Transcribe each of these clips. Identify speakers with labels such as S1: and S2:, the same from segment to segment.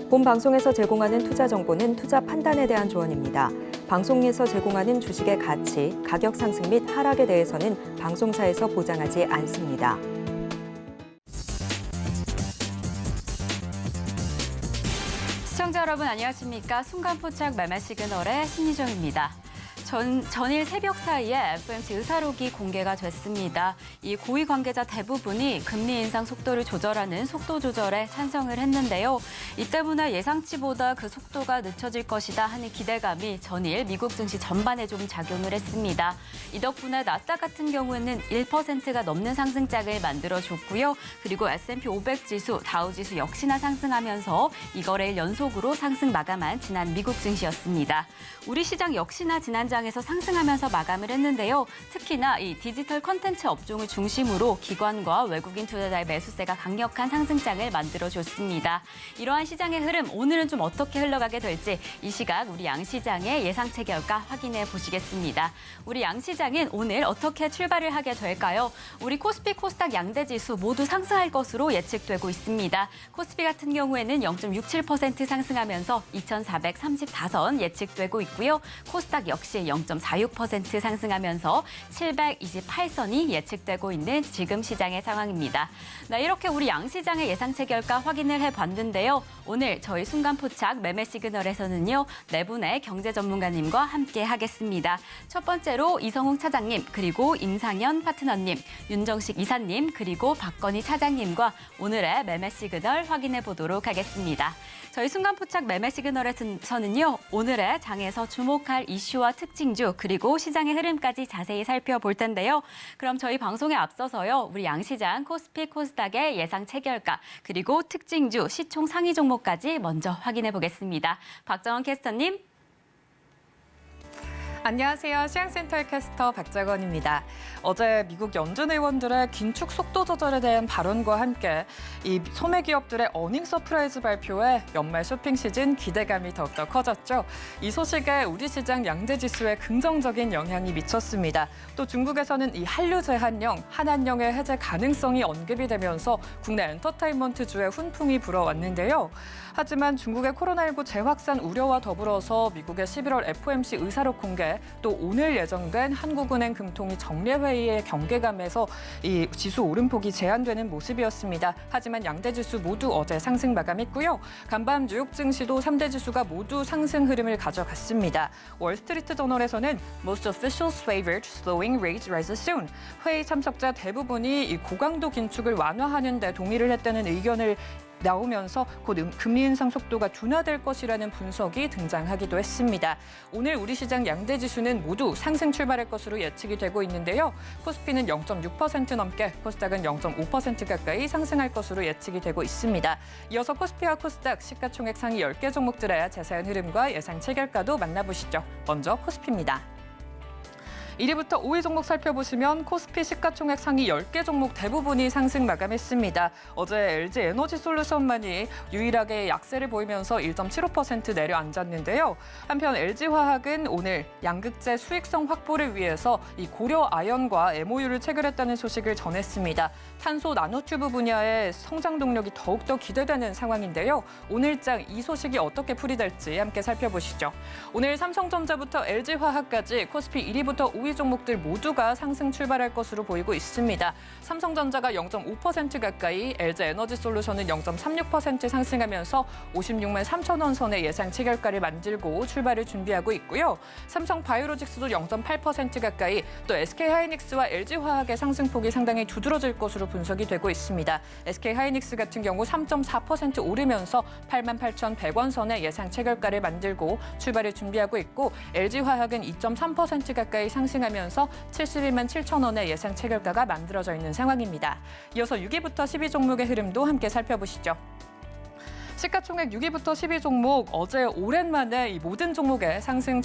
S1: 본 방송에서 제공하는 투자 정보는 투자 판단에 대한 조언입니다. 방송에서 제공하는 주식의 가치, 가격 상승 및 하락에 대해서는 방송사에서 보장하지 않습니다.
S2: 시청자 여러분 안녕하십니까? 순간포착 매매 시그널의 신희정입니다. 전일 새벽 사이에 FOMC 의사록이 공개가 됐습니다. 이 고위 관계자 대부분이 금리 인상 속도를 조절하는 속도 조절에 찬성을 했는데요. 이 때문에 예상치보다 그 속도가 늦춰질 것이다 하는 기대감이 전일 미국 증시 전반에 좀 작용을 했습니다. 이 덕분에 나스닥 같은 경우에는 1%가 넘는 상승장을 만들어줬고요. 그리고 S&P 500 지수, 다우 지수 역시나 상승하면서 이거래일 연속으로 상승 마감한 지난 미국 증시였습니다. 우리 시장 역시나 지난 장에서 상승하면서 마감을 했는데요. 특히나 이 디지털 콘텐츠 업종을 중심으로 기관과 외국인 투자자의 매수세가 강력한 상승장을 만들어줬습니다. 이러한 시장의 흐름, 오늘은 좀 어떻게 흘러가게 될지 이 시각 우리 양시장의 예상치 결과 확인해 보시겠습니다. 우리 양시장은 오늘 어떻게 출발을 하게 될까요? 우리 코스피, 코스닥 양대지수 모두 상승할 것으로 예측되고 있습니다. 코스피 같은 경우에는 0.67% 상승하면서 2,434선 예측되고 있고요. 코스닥 역시 0.46% 상승하면서 728선이 예측되고 있는 지금 시장의 상황입니다. 네, 이렇게 우리 양시장의 예상치 결과 확인을 해봤는데요. 오늘 저희 순간포착 매매 시그널에서는요. 네 분의 경제 전문가님과 함께 하겠습니다. 첫 번째로 이성웅 차장님, 그리고 임상현 파트너님, 윤정식 이사님, 그리고 박건희 차장님과 오늘의 매매 시그널 확인해 보도록 하겠습니다. 저희 순간포착 매매 시그널에서는요. 오늘의 장에서 주목할 이슈와 특징주 그리고 시장의 흐름까지 자세히 살펴볼 텐데요. 그럼 저희 방송에 앞서서요. 우리 양시장 코스피 코스닥의 예상 체결가 그리고 특징주 시총 상위 종목까지 먼저 확인해 보겠습니다. 박정원 캐스터님.
S3: 안녕하세요. 시황센터의 캐스터 박정원입니다. 어제 미국 연준 의원들의 긴축 속도 조절에 대한 발언과 함께 이 소매 기업들의 어닝 서프라이즈 발표에 연말 쇼핑 시즌 기대감이 더욱더 커졌죠. 이 소식에 우리 시장 양대 지수에 긍정적인 영향이 미쳤습니다. 또 중국에서는 이 한류 제한령, 한한령의 해제 가능성이 언급이 되면서 국내 엔터테인먼트주에 훈풍이 불어왔는데요. 하지만 중국의 코로나19 재확산 우려와 더불어서 미국의 11월 FOMC 의사록 공개, 또 오늘 예정된 한국은행 금통위 정례회의의 경계감에서 이 지수 오름폭이 제한되는 모습이었습니다. 하지만 양대 지수 모두 어제 상승 마감했고요. 간밤 뉴욕 증시도 3대 지수가 모두 상승 흐름을 가져갔습니다. 월스트리트 저널에서는 Most officials favored slowing rates rises soon. 회의 참석자 대부분이 이 고강도 긴축을 완화하는 데 동의를 했다는 의견을 나오면서 곧 금리 인상 속도가 둔화될 것이라는 분석이 등장하기도 했습니다. 오늘 우리 시장 양대 지수는 모두 상승 출발할 것으로 예측이 되고 있는데요. 코스피는 0.6% 넘게, 코스닥은 0.5% 가까이 상승할 것으로 예측이 되고 있습니다. 이어서 코스피와 코스닥 시가총액 상위 10개 종목들의 자세한 흐름과 예상 체결가도 만나보시죠. 먼저 코스피입니다. 1위부터 5위 종목 살펴보시면 코스피 시가총액 상위 10개 종목 대부분이 상승 마감했습니다. 어제 LG 에너지솔루션만이 유일하게 약세를 보이면서 1.75% 내려앉았는데요. 한편 LG화학은 오늘 양극재 수익성 확보를 위해서 이 고려아연과 MOU를 체결했다는 소식을 전했습니다. 탄소 나노튜브 분야의 성장 동력이 더욱더 기대되는 상황인데요. 오늘장 이 소식이 어떻게 풀이될지 함께 살펴보시죠. 오늘 삼성전자부터 LG화학까지 코스피 1위부터 5위 종목들 모두가 상승 출발할 것으로 보이고 있습니다. 삼성전자가 0.5% 가까이, LG에너지솔루션은 0.36% 상승하면서 56만 3천 원 선의 예상 체결가를 만들고 출발을 준비하고 있고요. 삼성바이오로직스도 0.8% 가까이, 또 SK하이닉스와 LG화학의 상승폭이 상당히 두드러질 것으로 분석이 되고 있습니다. SK하이닉스 같은 경우 3.4% 오르면서 88,100원 선의 예상 체결가를 만들고 출발을 준비하고 있고, LG화학은 2.3% 가까이 상승하면서 71만 7천 원의 예상 체결가가 만들어져 있는 상황입니다. 이어서 6위부터 12 종목의 흐름도 함께 살펴보시죠. 시가총액 6위부터 10위 종목, 어제 오랜만에 이 모든 종목에 상승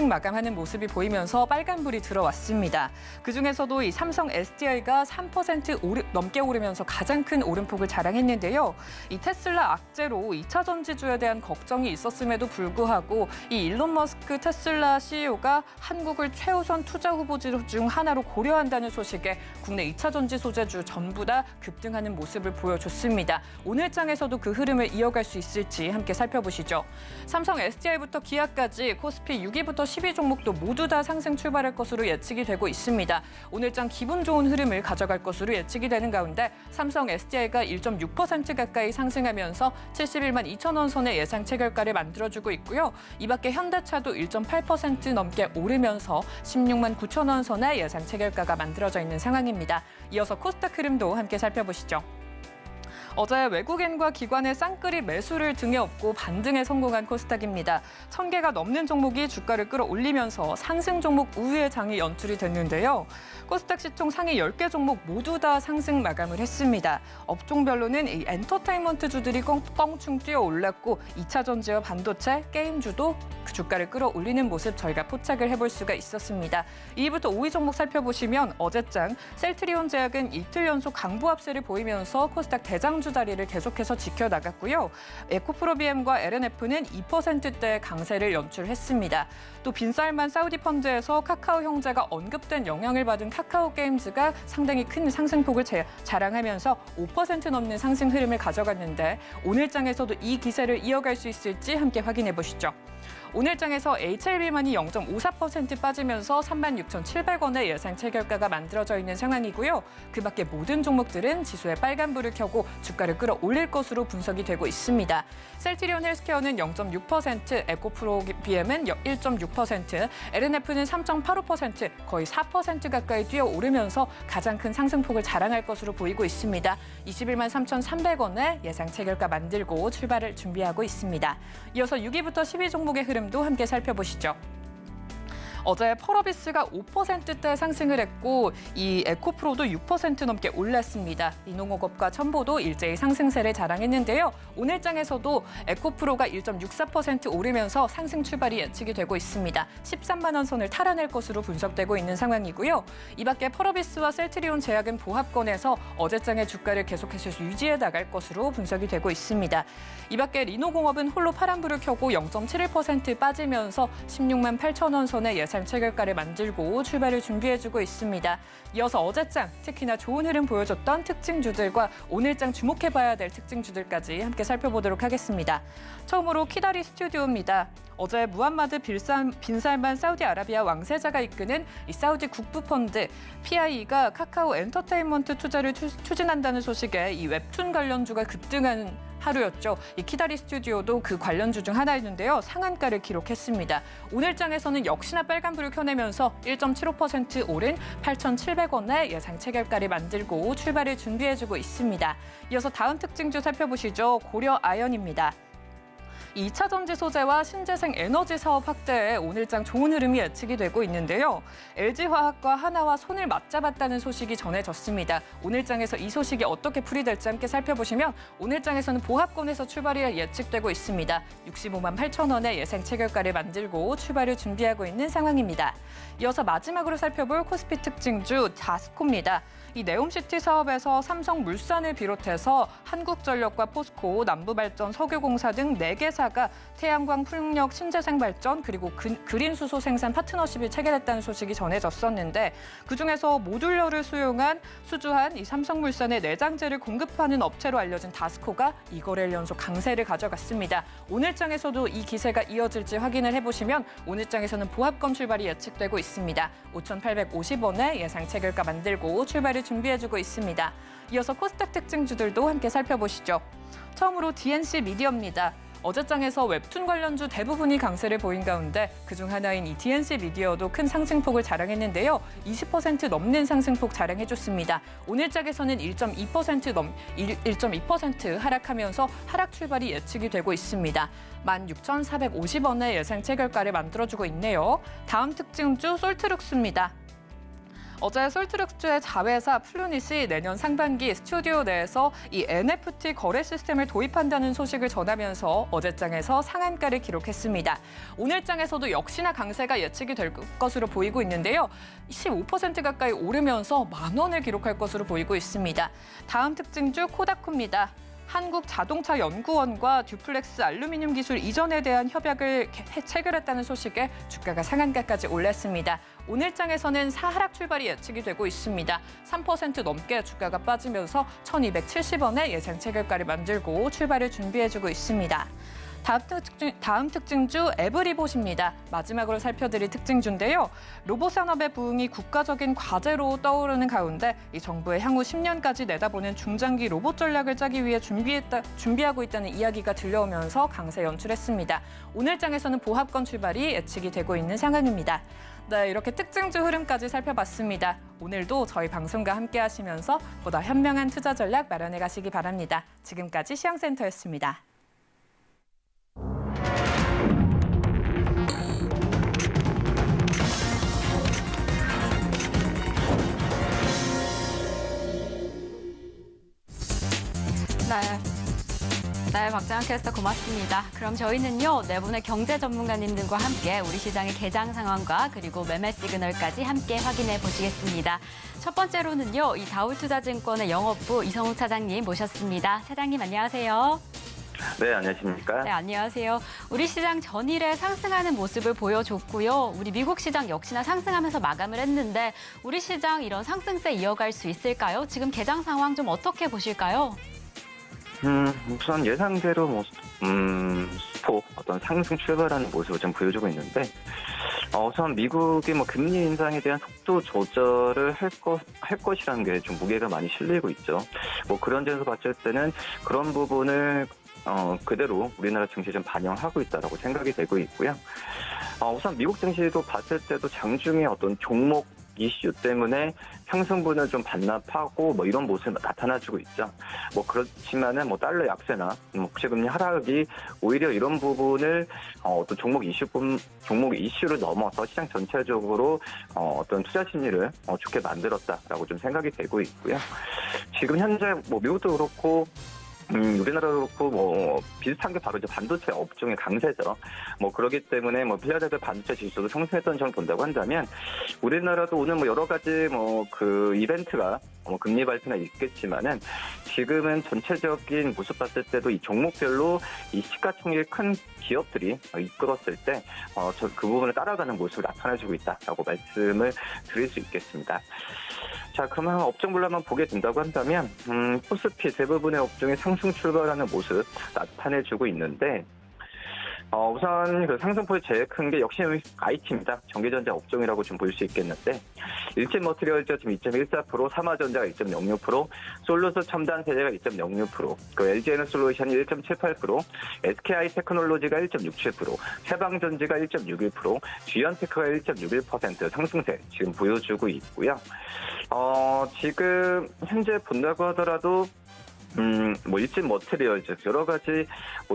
S3: 마감하는 모습이 보이면서 빨간불이 들어왔습니다. 그중에서도 이 삼성 SDI가 3% 넘게 오르면서 가장 큰 오름폭을 자랑했는데요. 이 테슬라 악재로 2차 전지주에 대한 걱정이 있었음에도 불구하고 이 일론 머스크 테슬라 CEO가 한국을 최우선 투자 후보지 중 하나로 고려한다는 소식에 국내 2차 전지 소재주 전부 다 급등하는 모습을 보여줬습니다. 오늘 장에서도 그 흐름을 이어갈 수 있을지 함께 살펴보시죠. 삼성 SDI부터 기아까지 코스피 6위부터 10위 종목도 모두 다 상승 출발할 것으로 예측이 되고 있습니다. 오늘장 기분 좋은 흐름을 가져갈 것으로 예측이 되는 가운데 삼성 SDI가 1.6% 가까이 상승하면서 71만 2천 원 선의 예상 체결가를 만들어주고 있고요. 이 밖에 현대차도 1.8% 넘게 오르면서 16만 9천 원 선의 예상 체결가가 만들어져 있는 상황입니다. 이어서 코스닥 흐름도 함께 살펴보시죠. 어제 외국인과 기관의 쌍끌이 매수를 등에 업고 반등에 성공한 코스닥입니다. 1,000개가 넘는 종목이 주가를 끌어올리면서 상승 종목 우위의 장이 연출이 됐는데요. 코스닥 시총 상위 10개 종목 모두 다 상승 마감을 했습니다. 업종별로는 이 엔터테인먼트주들이 껑충 뛰어 올랐고 2차 전지와 반도체, 게임주도 그 주가를 끌어올리는 모습 저희가 포착을 해볼 수가 있었습니다. 2위부터 5위 종목 살펴보시면 어제장 셀트리온 제약은 이틀 연속 강보 합세를 보이면서 코스닥 대장주 자리를 계속해서 지켜나갔고요. 에코프로비엠과 LNF는 2%대 강세를 연출했습니다. 또 빈쌀만 사우디 펀드에서 카카오 형제가 언급된 영향을 받은 카카오 게임즈가 상당히 큰 상승폭을 자랑하면서 5% 넘는 상승 흐름을 가져갔는데 오늘장에서도 이 기세를 이어갈 수 있을지 함께 확인해 보시죠. 오늘장에서 HLB만이 0.54% 빠지면서 36,700원의 예상 체결가가 만들어져 있는 상황이고요. 그 밖에 모든 종목들은 지수에 빨간불을 켜고 주가를 끌어올릴 것으로 분석이 되고 있습니다. 셀트리온 헬스케어는 0.6%, 에코프로비엠은 1.6%, LNF는 3.85%, 거의 4% 가까이 뛰어오르면서 가장 큰 상승폭을 자랑할 것으로 보이고 있습니다. 21만 3,300원의 예상 체결가 만들고 출발을 준비하고 있습니다. 이어서 6위부터 10위 종목의 흐름도 함께 살펴보시죠. 어제 펄어비스가 5%대 상승을 했고 이 에코프로도 6% 넘게 올랐습니다. 이농호kop과 첨보도 일제히 상승세를 자랑했는데요. 오늘장에서도 에코프로가 1.64% 오르면서 상승 출발이 예측이 되고 있습니다. 13만 원 선을 탈환할 것으로 분석되고 있는 상황이고요. 이 밖에 펄어비스와 셀트리온 제약은 보합권에서 어제장의 주가를 계속해서 유지해 나갈 것으로 분석이 되고 있습니다. 이 밖에 리노공업은 홀로 파란불을 켜고 0.71% 빠지면서 16만 8천 원 선의 예상 체결가를 만들고 출발을 준비해주고 있습니다. 이어서 어제장 특히나 좋은 흐름 보여줬던 특징주들과 오늘장 주목해봐야 될 특징주들까지 함께 살펴보도록 하겠습니다. 처음으로 키다리 스튜디오입니다. 어제 무함마드 빈살만 사우디아라비아 왕세자가 이끄는 이 사우디 국부펀드 PIE가 카카오 엔터테인먼트 투자를 추진한다는 소식에 이 웹툰 관련주가 급등한 하루였죠. 이 키다리 스튜디오도 그 관련주 중 하나였는데요. 상한가를 기록했습니다. 오늘장에서는 역시나 빨간불을 켜내면서 1.75% 오른 8,700원의 예상 체결가를 만들고 출발을 준비해주고 있습니다. 이어서 다음 특징주 살펴보시죠. 고려 아연입니다. 2차 전지 소재와 신재생 에너지 사업 확대에 오늘장 좋은 흐름이 예측이 되고 있는데요. LG화학과 하나와 손을 맞잡았다는 소식이 전해졌습니다. 오늘장에서 이 소식이 어떻게 풀이될지 함께 살펴보시면 오늘장에서는 보합권에서 출발이 예측되고 있습니다. 65만 8천 원의 예상 체결가를 만들고 출발을 준비하고 있는 상황입니다. 이어서 마지막으로 살펴볼 코스피 특징주 다스코입니다. 이 네옴시티 사업에서 삼성물산을 비롯해서 한국전력과 포스코, 남부발전, 석유공사 등 4개사가 태양광, 풍력, 신재생 발전 그리고 그린 수소 생산 파트너십을 체결했다는 소식이 전해졌었는데 그중에서 모듈러를 수주한 이 삼성물산의 내장재를 공급하는 업체로 알려진 다스코가 2거래일 연속 강세를 가져갔습니다. 오늘장에서도 이 기세가 이어질지 확인을 해보시면 오늘장에서는 보합권 출발이 예측되고 있습니다. 5,850원의 예상 체결가 만들고 출발을 준비해주고 있습니다. 이어서 코스닥 특징주들도 함께 살펴보시죠. 처음으로 DNC 미디어입니다. 어제장에서 웹툰 관련주 대부분이 강세를 보인 가운데 그중 하나인 이 DNC 미디어도 큰 상승폭을 자랑했는데요. 20% 넘는 상승폭 자랑해줬습니다. 오늘장에서는 1.2% 하락하면서 하락 출발이 예측이 되고 있습니다. 16,450원의 예상 체결가를 만들어주고 있네요. 다음 특징주 솔트룩스입니다. 어제 솔트룩스의 자회사 플루닛이 내년 상반기 스튜디오 내에서 이 NFT 거래 시스템을 도입한다는 소식을 전하면서 어제장에서 상한가를 기록했습니다. 오늘장에서도 역시나 강세가 예측이 될 것으로 보이고 있는데요. 15% 가까이 오르면서 10,000원을 기록할 것으로 보이고 있습니다. 다음 특징주 코다코입니다. 한국자동차연구원과 듀플렉스 알루미늄 기술 이전에 대한 협약을 체결했다는 소식에 주가가 상한가까지 올랐습니다. 오늘장에서는 하락 출발이 예측이 되고 있습니다. 3% 넘게 주가가 빠지면서 1,270원의 예상 체결가를 만들고 출발을 준비해주고 있습니다. 다음 특징주 에브리봇입니다. 마지막으로 살펴드릴 특징주인데요. 로봇 산업의 부흥이 국가적인 과제로 떠오르는 가운데 이 정부의 향후 10년까지 내다보는 중장기 로봇 전략을 짜기 위해 준비하고 있다는 이야기가 들려오면서 강세 연출했습니다. 오늘장에서는 보합권 출발이 예측이 되고 있는 상황입니다. 네, 이렇게 특징주 흐름까지 살펴봤습니다. 오늘도 저희 방송과 함께 하시면서 보다 현명한 투자 전략 마련해 가시기 바랍니다. 지금까지 시황센터였습니다.
S2: 네, 박정현 캐스터 고맙습니다. 그럼 저희는요, 네 분의 경제 전문가님들과 함께 우리 시장의 개장 상황과 그리고 매매 시그널까지 함께 확인해 보시겠습니다. 첫 번째로는요, 이 다울투자증권의 영업부 이성욱 차장님 모셨습니다. 차장님 안녕하세요.
S4: 네, 안녕하십니까?
S2: 네, 안녕하세요. 우리 시장 전일에 상승하는 모습을 보여줬고요. 우리 미국 시장 역시나 상승하면서 마감을 했는데 우리 시장 이런 상승세 이어갈 수 있을까요? 지금 개장 상황 좀 어떻게 보실까요?
S4: 우선 예상대로 수폭 어떤 상승 출발하는 모습을 좀 보여주고 있는데, 우선 미국이 금리 인상에 대한 속도 조절을 할 것이라는 게 좀 무게가 많이 실리고 있죠. 그런 점에서 봤을 때는 그런 부분을 그대로 우리나라 증시에 좀 반영하고 있다라고 생각이 되고 있고요. 우선 미국 증시도 봤을 때도 장중에 어떤 종목 이슈 때문에 상승분을 좀 반납하고 이런 모습이 나타나주고 있죠. 그렇지만은 달러 약세나 국채금리 하락이 오히려 이런 부분을 어떤 종목 이슈를 넘어서 시장 전체적으로 어떤 투자 심리를 좋게 만들었다라고 좀 생각이 되고 있고요. 지금 현재 미국도 그렇고 우리나라도 그렇고 비슷한 게 바로 이제 반도체 업종의 강세죠. 그렇기 때문에 필라델피아 반도체 지수도 상승했던 점을 본다고 한다면 우리나라도 오늘 여러 가지 그 이벤트가 금리 발표나 있겠지만은 지금은 전체적인 모습 봤을 때도 이 종목별로 이 시가총액이 큰 기업들이 이끌었을 때 그 부분을 따라가는 모습을 나타내주고 있다라고 말씀을 드릴 수 있겠습니다. 자, 그러면 업종별로 한번 보게 된다고 한다면 코스피 대부분의 업종이 상승 출발하는 모습 나타내주고 있는데, 우선 그 상승폭이 제일 큰 게 역시 IT입니다. 전기전자 업종이라고 좀 볼 수 있겠는데, 일진머티리얼즈가 지금 2.14%, 삼화전자가 2.06%, 솔루스 첨단세제가 2.06%, 그 LG에너솔루션이 1.78%, SK하이테크놀로지가 1.67%, 세방전지가 1.61%, G현테크가 1.61% 상승세 지금 보여주고 있고요. 지금 현재 본다고 하더라도 일진 머티리얼즈 여러 가지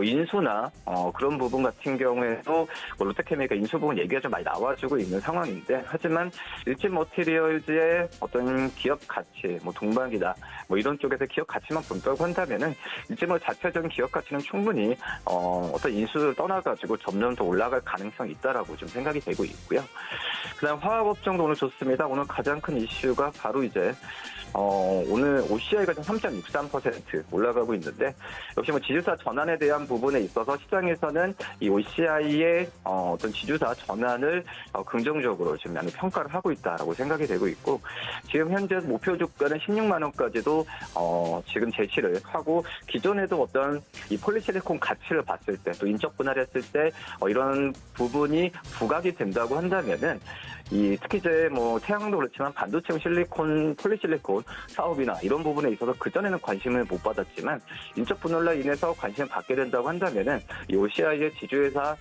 S4: 인수나 그런 부분 같은 경우에도 롯데케미가 인수 부분 얘기가 좀 많이 나와주고 있는 상황인데, 하지만 일진 머티리얼즈의 어떤 기업 가치, 동반기다 이런 쪽에서 기업 가치만 본다고 한다면은 일진 자체적인 기업 가치는 충분히 어떤 인수를 떠나가지고 점점 더 올라갈 가능성이 있다라고 좀 생각이 되고 있고요. 그다음 화학업종도 오늘 좋습니다. 오늘 가장 큰 이슈가 바로 이제 오늘 OCI가 좀 3.63% 올라가고 있는데, 역시 지주사 전환에 대한 부분에 있어서 시장에서는 이 OCI의 어떤 지주사 전환을 긍정적으로 지금 많이 평가를 하고 있다라고 생각이 되고 있고, 지금 현재 목표 주가는 16만 원까지도 지금 제시를 하고, 기존에도 어떤 이 폴리실리콘 가치를 봤을 때 또 인적 분할했을 때 이런 부분이 부각이 된다고 한다면은 특히 이제 태양도 그렇지만 반도체 실리콘, 폴리실리콘 사업이나 이런 부분에 있어서 그전에는 관심을 못 받았지만 인적 분할로 인해서 관심을 받게 된다고 한다면은 이 OCI의 지주회사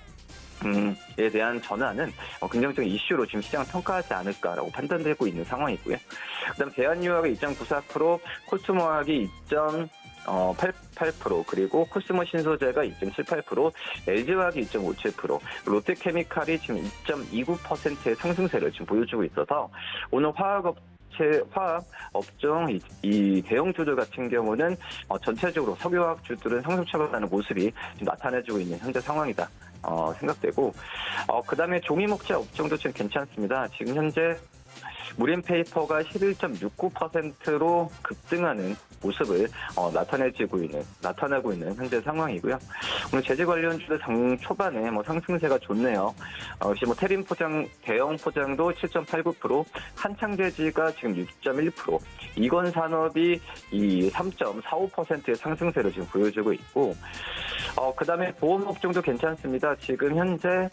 S4: 에 대한 전환은 긍정적인 이슈로 지금 시장을 평가하지 않을까라고 판단되고 있는 상황이고요. 그다음 대한유화가 2.94%, 코스모화학이 2.88%, 그리고 코스모 신소재가 2.78%, LG화학이 2.57%, 롯데케미칼이 지금 2.29%의 상승세를 지금 보여주고 있어서 오늘 화학 업종 이 대형주들 같은 경우는 전체적으로 석유화학주들은 상승 출발하는 모습이 지금 나타내주고 있는 현재 상황이다 생각되고, 그다음에 종이목재 업종도 지금 괜찮습니다. 지금 현재 무림페이퍼가 11.69%로 급등하는 모습을 나타나고 있는 현재 상황이고요. 오늘 제재 관련주도 장 초반에 상승세가 좋네요. 역시 테림 포장, 대형 포장도 7.89%, 한창제지가 지금 6.1%, 이건 산업이 이 3.45%의 상승세를 지금 보여주고 있고, 그다음에 보험 업종도 괜찮습니다. 지금 현재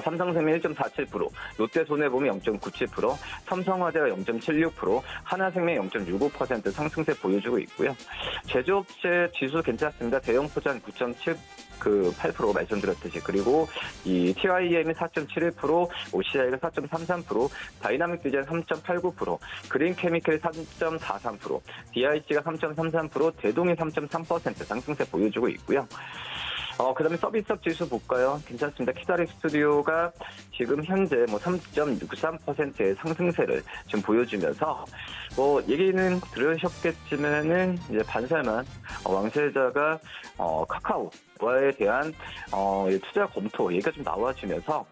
S4: 삼성생명 1.47%, 롯데손해보험이 0.97%, 삼성화재가 0.76%, 하나생명 0.65% 상승세 보여주고 있고요. 제조업체 지수 괜찮습니다. 대형 포장 9.8% 말씀드렸듯이, 그리고 이 TIM이 4.71%, OCI가 4.33%, 다이나믹 디자인 3.89%, 그린 케미컬 3.43%, DIC가 3.33%, 대동이 3.3% 상승세 보여주고 있고요. 그다음에 서비스업 지수 볼까요? 괜찮습니다. 키다리 스튜디오가 지금 현재 3.63%의 상승세를 지금 보여주면서 얘기는 들으셨겠지만은 이제 반살만 왕세자가 카카오에 대한 투자 검토 얘기가 좀 나와주면서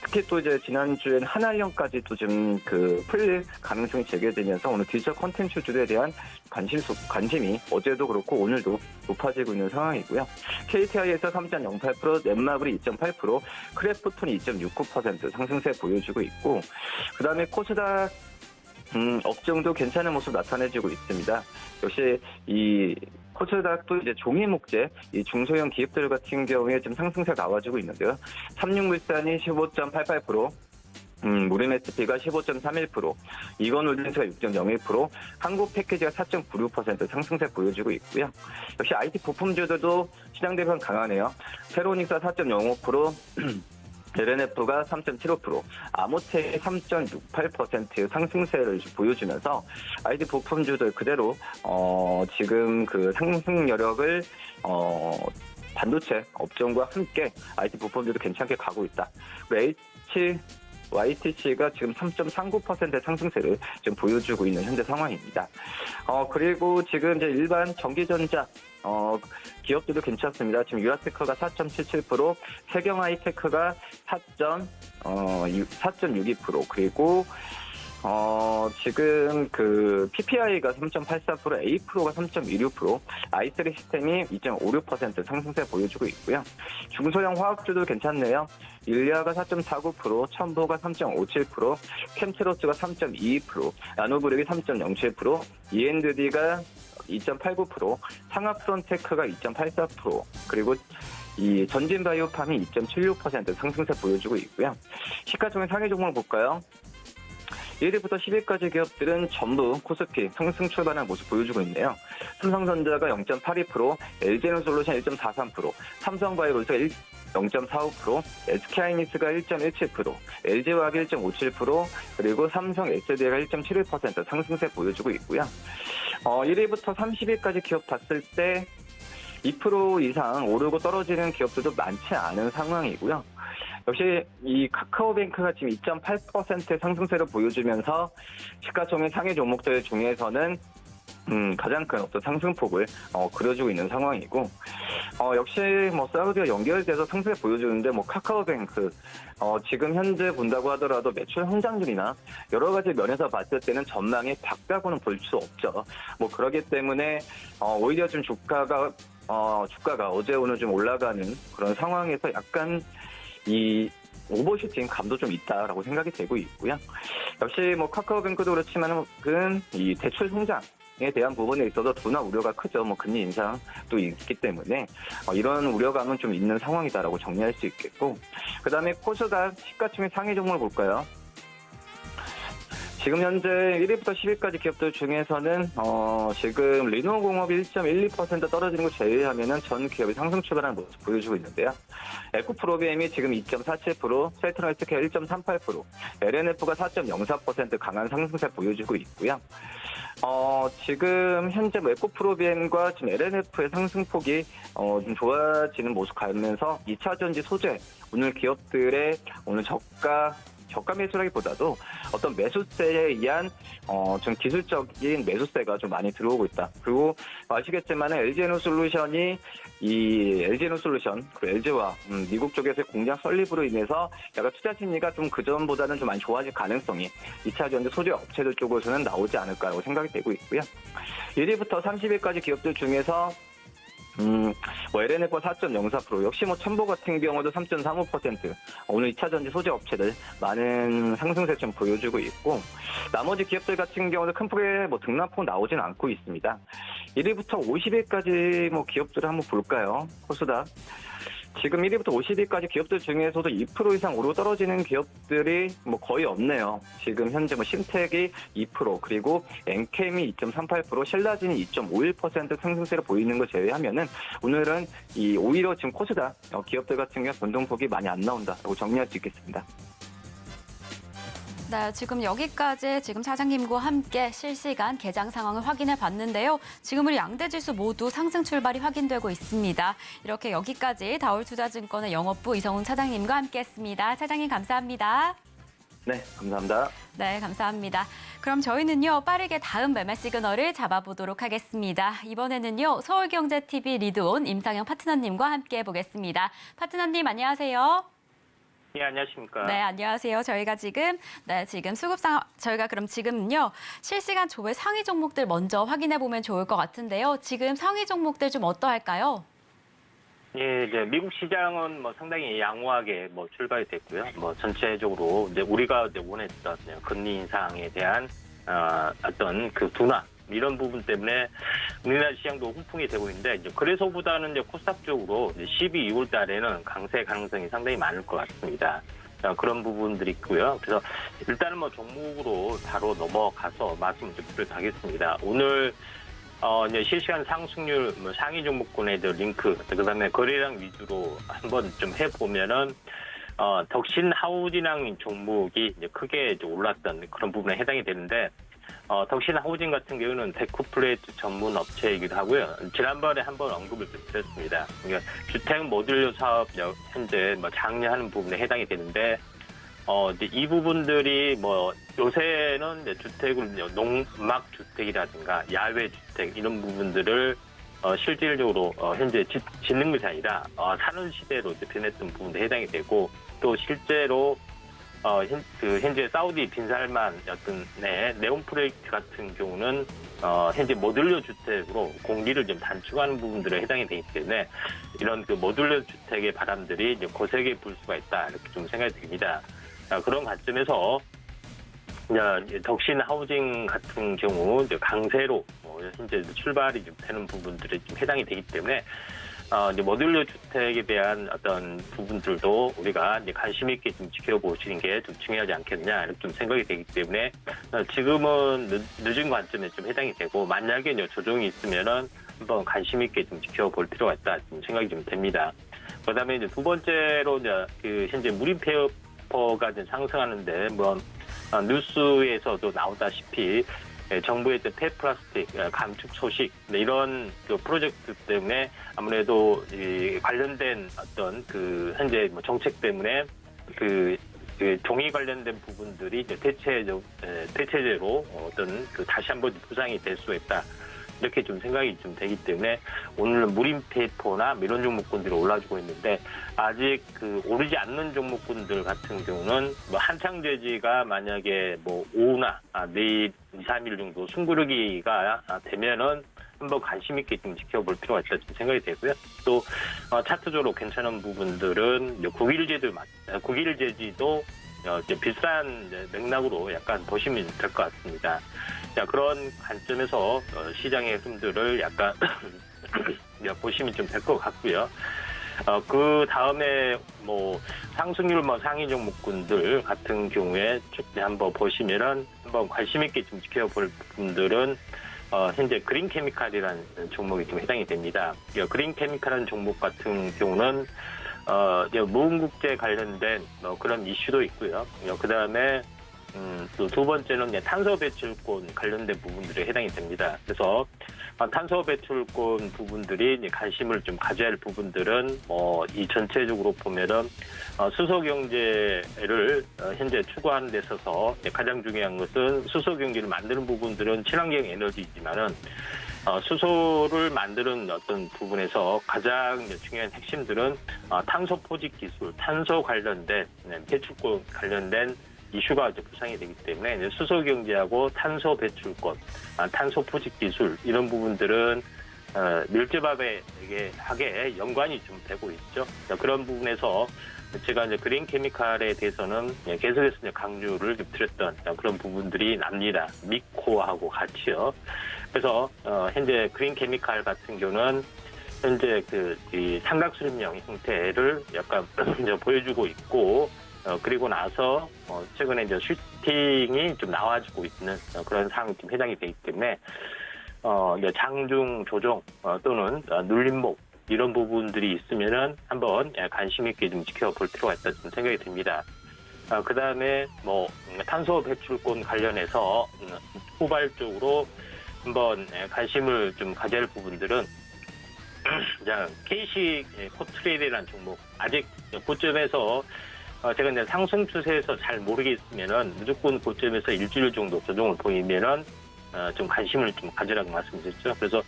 S4: 특히 또 이제 지난주엔 한알령까지도 좀 풀릴 가능성이 제기되면서 오늘 디지털 콘텐츠주에 대한 관심이 어제도 그렇고 오늘도 높아지고 있는 상황이고요. KTI에서 3.08%, 넷마블이 2.8%, 크래프톤이 2.69% 상승세 보여주고 있고, 그 다음에 코스닥 업종도 괜찮은 모습 나타내주고 있습니다. 역시 이 코스닥도 이제 종이 목재, 이 중소형 기업들 같은 경우에 지금 상승세 나와주고 있는데요. 삼육물산이 15.88%, 무림SP가 15.31%, 이건홀딩스가 6.01%, 한국패키지가 4.96% 상승세 보여주고 있고요. 역시 IT 부품주들도 시장 대비 강하네요. 페로닉스가 4.05%, LNF가 3.75%, 아모텍이 3.68% 상승세를 보여주면서 IT 부품주들 그대로 지금 상승 여력을 반도체 업종과 함께 IT 부품주도 괜찮게 가고 있다. YTC가 지금 3.39%의 상승세를 지금 보여주고 있는 현재 상황입니다. 그리고 지금 이제 일반 전기전자 기업들도 괜찮습니다. 지금 유라테크가 4.77%, 세경하이테크가 4.62%, 그리고 지금 PPI가 3.84%, A프로가 3.16%, i3 시스템이 2.56% 상승세 보여주고 있고요. 중소형 화학주도 괜찮네요. 일리아가 4.49%, 첨보가 3.57%, 캠트로스가 3.22%, 나노브렉이 3.07%, ENDD가 2.89%, 상하프론테크가 2.84%, 그리고 이 전진바이오팜이 2.76% 상승세 보여주고 있고요. 시가총액 상위 종목을 볼까요? 1위부터 10위까지 기업들은 전부 코스피 상승 출발한 모습 보여주고 있네요. 삼성전자가 0.82%, LG에너솔루션 1.43%, 삼성바이오로스가 0.45%, SK하이닉스가 1.17%, LG화학이 1.57%, 그리고 삼성 SDI가 1.71% 상승세 보여주고 있고요. 1위부터 30위까지 기업 봤을 때 2% 이상 오르고 떨어지는 기업들도 많지 않은 상황이고요. 역시 이 카카오뱅크가 지금 2.8%의 상승세를 보여주면서 시가총액 상위 종목들 중에서는 가장 큰 어떤 상승폭을 그려주고 있는 상황이고, 역시 사우디와 연결돼서 상승세 보여주는데 카카오뱅크 지금 현재 본다고 하더라도 매출 성장률이나 여러 가지 면에서 봤을 때는 전망이 밝다고는 볼 수 없죠. 그러기 때문에 오히려 좀 주가가 어제 오늘 좀 올라가는 그런 상황에서 약간 이 오버슈팅 감도 좀 있다라고 생각이 되고 있고요. 역시 카카오뱅크도 그렇지만은 이 대출 성장에 대한 부분에 있어서 둔화 우려가 크죠. 금리 인상도 있기 때문에 이런 우려감은 좀 있는 상황이다라고 정리할 수 있겠고, 그다음에 코스닥 시가총액 상위 종목을 볼까요? 지금 현재 1위부터 10위까지 기업들 중에서는 지금 리노공업이 1.12% 떨어지는 거 제외하면은 전 기업이 상승 출발하는 모습 보여주고 있는데요. 에코프로비엠이 지금 2.47%, 셀트로헬스케어 1.38%, LNF가 4.04% 강한 상승세 보여주고 있고요. 지금 현재 에코프로비엠과 지금 LNF의 상승폭이 좀 좋아지는 모습 가면서 2차 전지 소재 오늘 기업들의 오늘 저가 저가 매수라기보다도 어떤 매수세에 의한 좀 기술적인 매수세가 좀 많이 들어오고 있다. 그리고 아시겠지만 LG에너솔루션이 이 LG에너솔루션 그리고 LG와 미국 쪽에서의 공장 설립으로 인해서 약간 투자 심리가 좀 그전보다는 좀 많이 좋아질 가능성이 2차 전지 소재 업체들 쪽에서는 나오지 않을까라고 생각이 되고 있고요. 1위부터 30위까지 기업들 중에서 LNF가 4.04%, 역시 첨보 같은 경우도 3.35%, 오늘 2차 전지 소재 업체들 많은 상승세 좀 보여주고 있고, 나머지 기업들 같은 경우는 큰 폭의 등락폭 나오진 않고 있습니다. 1위부터 50위까지 기업들을 한번 볼까요? 코스닥. 지금 1위부터 50위까지 기업들 중에서도 2% 이상 오르고 떨어지는 기업들이 거의 없네요. 지금 현재 신텍이 2%, 그리고 엔캠이 2.38%, 신라진이 2.51% 상승세를 보이는 걸 제외하면은 오늘은 오히려 지금 코스닥 기업들 같은 경우 변동폭이 많이 안 나온다라고 정리할 수 있겠습니다.
S2: 네, 지금 여기까지 지금 차장님과 함께 실시간 개장 상황을 확인해 봤는데요. 지금 우리 양대 지수 모두 상승 출발이 확인되고 있습니다. 이렇게 여기까지 다올투자증권의 영업부 이성훈 차장님과 함께했습니다. 차장님 감사합니다.
S4: 네, 감사합니다.
S2: 네, 감사합니다. 그럼 저희는요, 빠르게 다음 매매 시그널을 잡아보도록 하겠습니다. 이번에는요, 서울경제TV 리드온 임상영 파트너님과 함께 해보겠습니다. 파트너님 안녕하세요.
S5: 예, 안녕하십니까.
S2: 네, 안녕하세요. 저희가 지금 저희가 그럼 지금요 실시간 조회 상위 종목들 먼저 확인해 보면 좋을 것 같은데요. 지금 상위 종목들 좀 어떠할까요?
S5: 예, 이제 미국 시장은 상당히 양호하게 출발이 됐고요. 전체적으로 이제 우리가 원했던 금리 인상에 대한 어떤 그 둔화 이런 부분 때문에 우리나라 시장도 훈풍이 되고 있는데 그래서보다는 이제 코스닥 쪽으로 12, 2월 달에는 강세 가능성이 상당히 많을 것 같습니다. 그런 부분들이 있고요. 그래서 일단은 종목으로 바로 넘어가서 말씀을 좀 드리겠습니다. 오늘 이제 실시간 상승률 상위 종목군의 링크, 그다음에 거래량 위주로 한번 좀 해보면은 덕신 하우징 종목이 이제 크게 올랐던 그런 부분에 해당이 되는데. 덕신 하우징 같은 경우는 데코플레이트 전문 업체이기도 하고요. 지난번에 한번 언급을 드렸습니다. 그러니까 주택 모듈러 사업 현재 장려하는 부분에 해당이 되는데, 이제 이 부분들이 요새는 이제 주택을 농막 주택이라든가 야외 주택 이런 부분들을 실질적으로 현재 짓는 것이 아니라 사는 시대로 이제 변했던 부분도 해당이 되고 또 실제로 현재 사우디 빈살만 어떤 네온 프로젝트 같은 경우는 현재 모듈러 주택으로 공기를 좀 단축하는 부분들에 해당이 되기 때문에 이런 그 모듈러 주택의 바람들이 이제 거세게 불 수가 있다 이렇게 좀 생각이 듭니다. 그런 관점에서 덕신 하우징 같은 경우 이제 강세로 현재 출발이 좀 되는 부분들이 좀 해당이 되기 때문에. 이제 모듈러 주택에 대한 어떤 부분들도 우리가 이제 관심 있게 좀 지켜보시는 게 좀 중요하지 않겠느냐 이렇게 좀 생각이 되기 때문에 지금은 늦은 관점에 좀 해당이 되고 만약에 이제 조정이 있으면은 한번 관심 있게 좀 지켜볼 필요가 있다 좀 생각이 좀 됩니다. 그다음에 이제 두 번째로 이제 그 현재 무림 페이퍼가 좀 상승하는데 뉴스에서도 나오다시피. 정부의 폐플라스틱 감축 소식 이런 그 프로젝트 때문에 아무래도 관련된 어떤 그 현재 정책 때문에 그 종이 관련된 부분들이 이제 대체제로 어떤 그 다시 한번 부상이 될 수 있다. 이렇게 좀 생각이 좀 되기 때문에 오늘은 무림페이퍼나 이런 종목군들이 올라주고 있는데 아직 그 오르지 않는 종목군들 같은 경우는 한창재지가 만약에 오후나 내일 2, 3일 정도 숨구르기가 되면은 한번 관심 있게 좀 지켜볼 필요가 있다 좀 생각이 되고요. 또 차트적으로 괜찮은 부분들은 국일제지도 이제 비싼 맥락으로 약간 보시면 될 것 같습니다. 자, 그런 관점에서 시장의 흐름들을 약간 보시면 좀 될 것 같고요. 그 다음에 상승률 상위 종목군들 같은 경우에 한번 보시면은 한번 관심 있게 좀 지켜볼 분들은 현재 그린케미칼이라는 종목이 좀 해당이 됩니다. 그린케미칼이라는 종목 같은 경우는 무음국제 관련된 그런 이슈도 있고요. 그 다음에 또 두 번째는 이제 탄소 배출권 관련된 부분들에 해당이 됩니다. 그래서 탄소 배출권 부분들이 이제 관심을 좀 가져야 할 부분들은 이 전체적으로 보면은 수소 경제를 현재 추구하는 데 있어서 가장 중요한 것은 수소 경제를 만드는 부분들은 친환경 에너지이지만은 수소를 만드는 어떤 부분에서 가장 이제 중요한 핵심들은 탄소 포집 기술, 탄소 관련된 배출권 관련된 이슈가 이제 부상이 되기 때문에 이제 수소 경제하고 탄소 배출권, 탄소 포집 기술 이런 부분들은 밀접하게 연관이 좀 되고 있죠. 그런 부분에서 제가 이제 그린 케미칼에 대해서는 계속해서 이제 강조를 좀 드렸던 그런 부분들이 납니다. 미코하고 같이요. 그래서 현재 그린 케미칼 같은 경우는 현재 이 삼각수렴형 형태를 약간 이제 보여주고 있고. 그리고 나서 최근에 이제 슈팅이 좀 나와주고 있는 그런 상황이 좀 해당이 되기 때문에 이제 장중 조정 또는 눌림목 이런 부분들이 있으면은 한번 관심 있게 좀 지켜볼 필요가 있다 좀 생각이 듭니다. 그 다음에 탄소 배출권 관련해서 후발적으로 한번 관심을 좀 가져야 할 부분들은 KC 코트레일이라는 종목 아직 고점에서 제가 이제 상승 추세에서 잘 모르겠으면은 무조건 고점에서 일주일 정도 조정을 보이면은 좀 관심을 좀 가지라고 말씀드렸죠. 그래서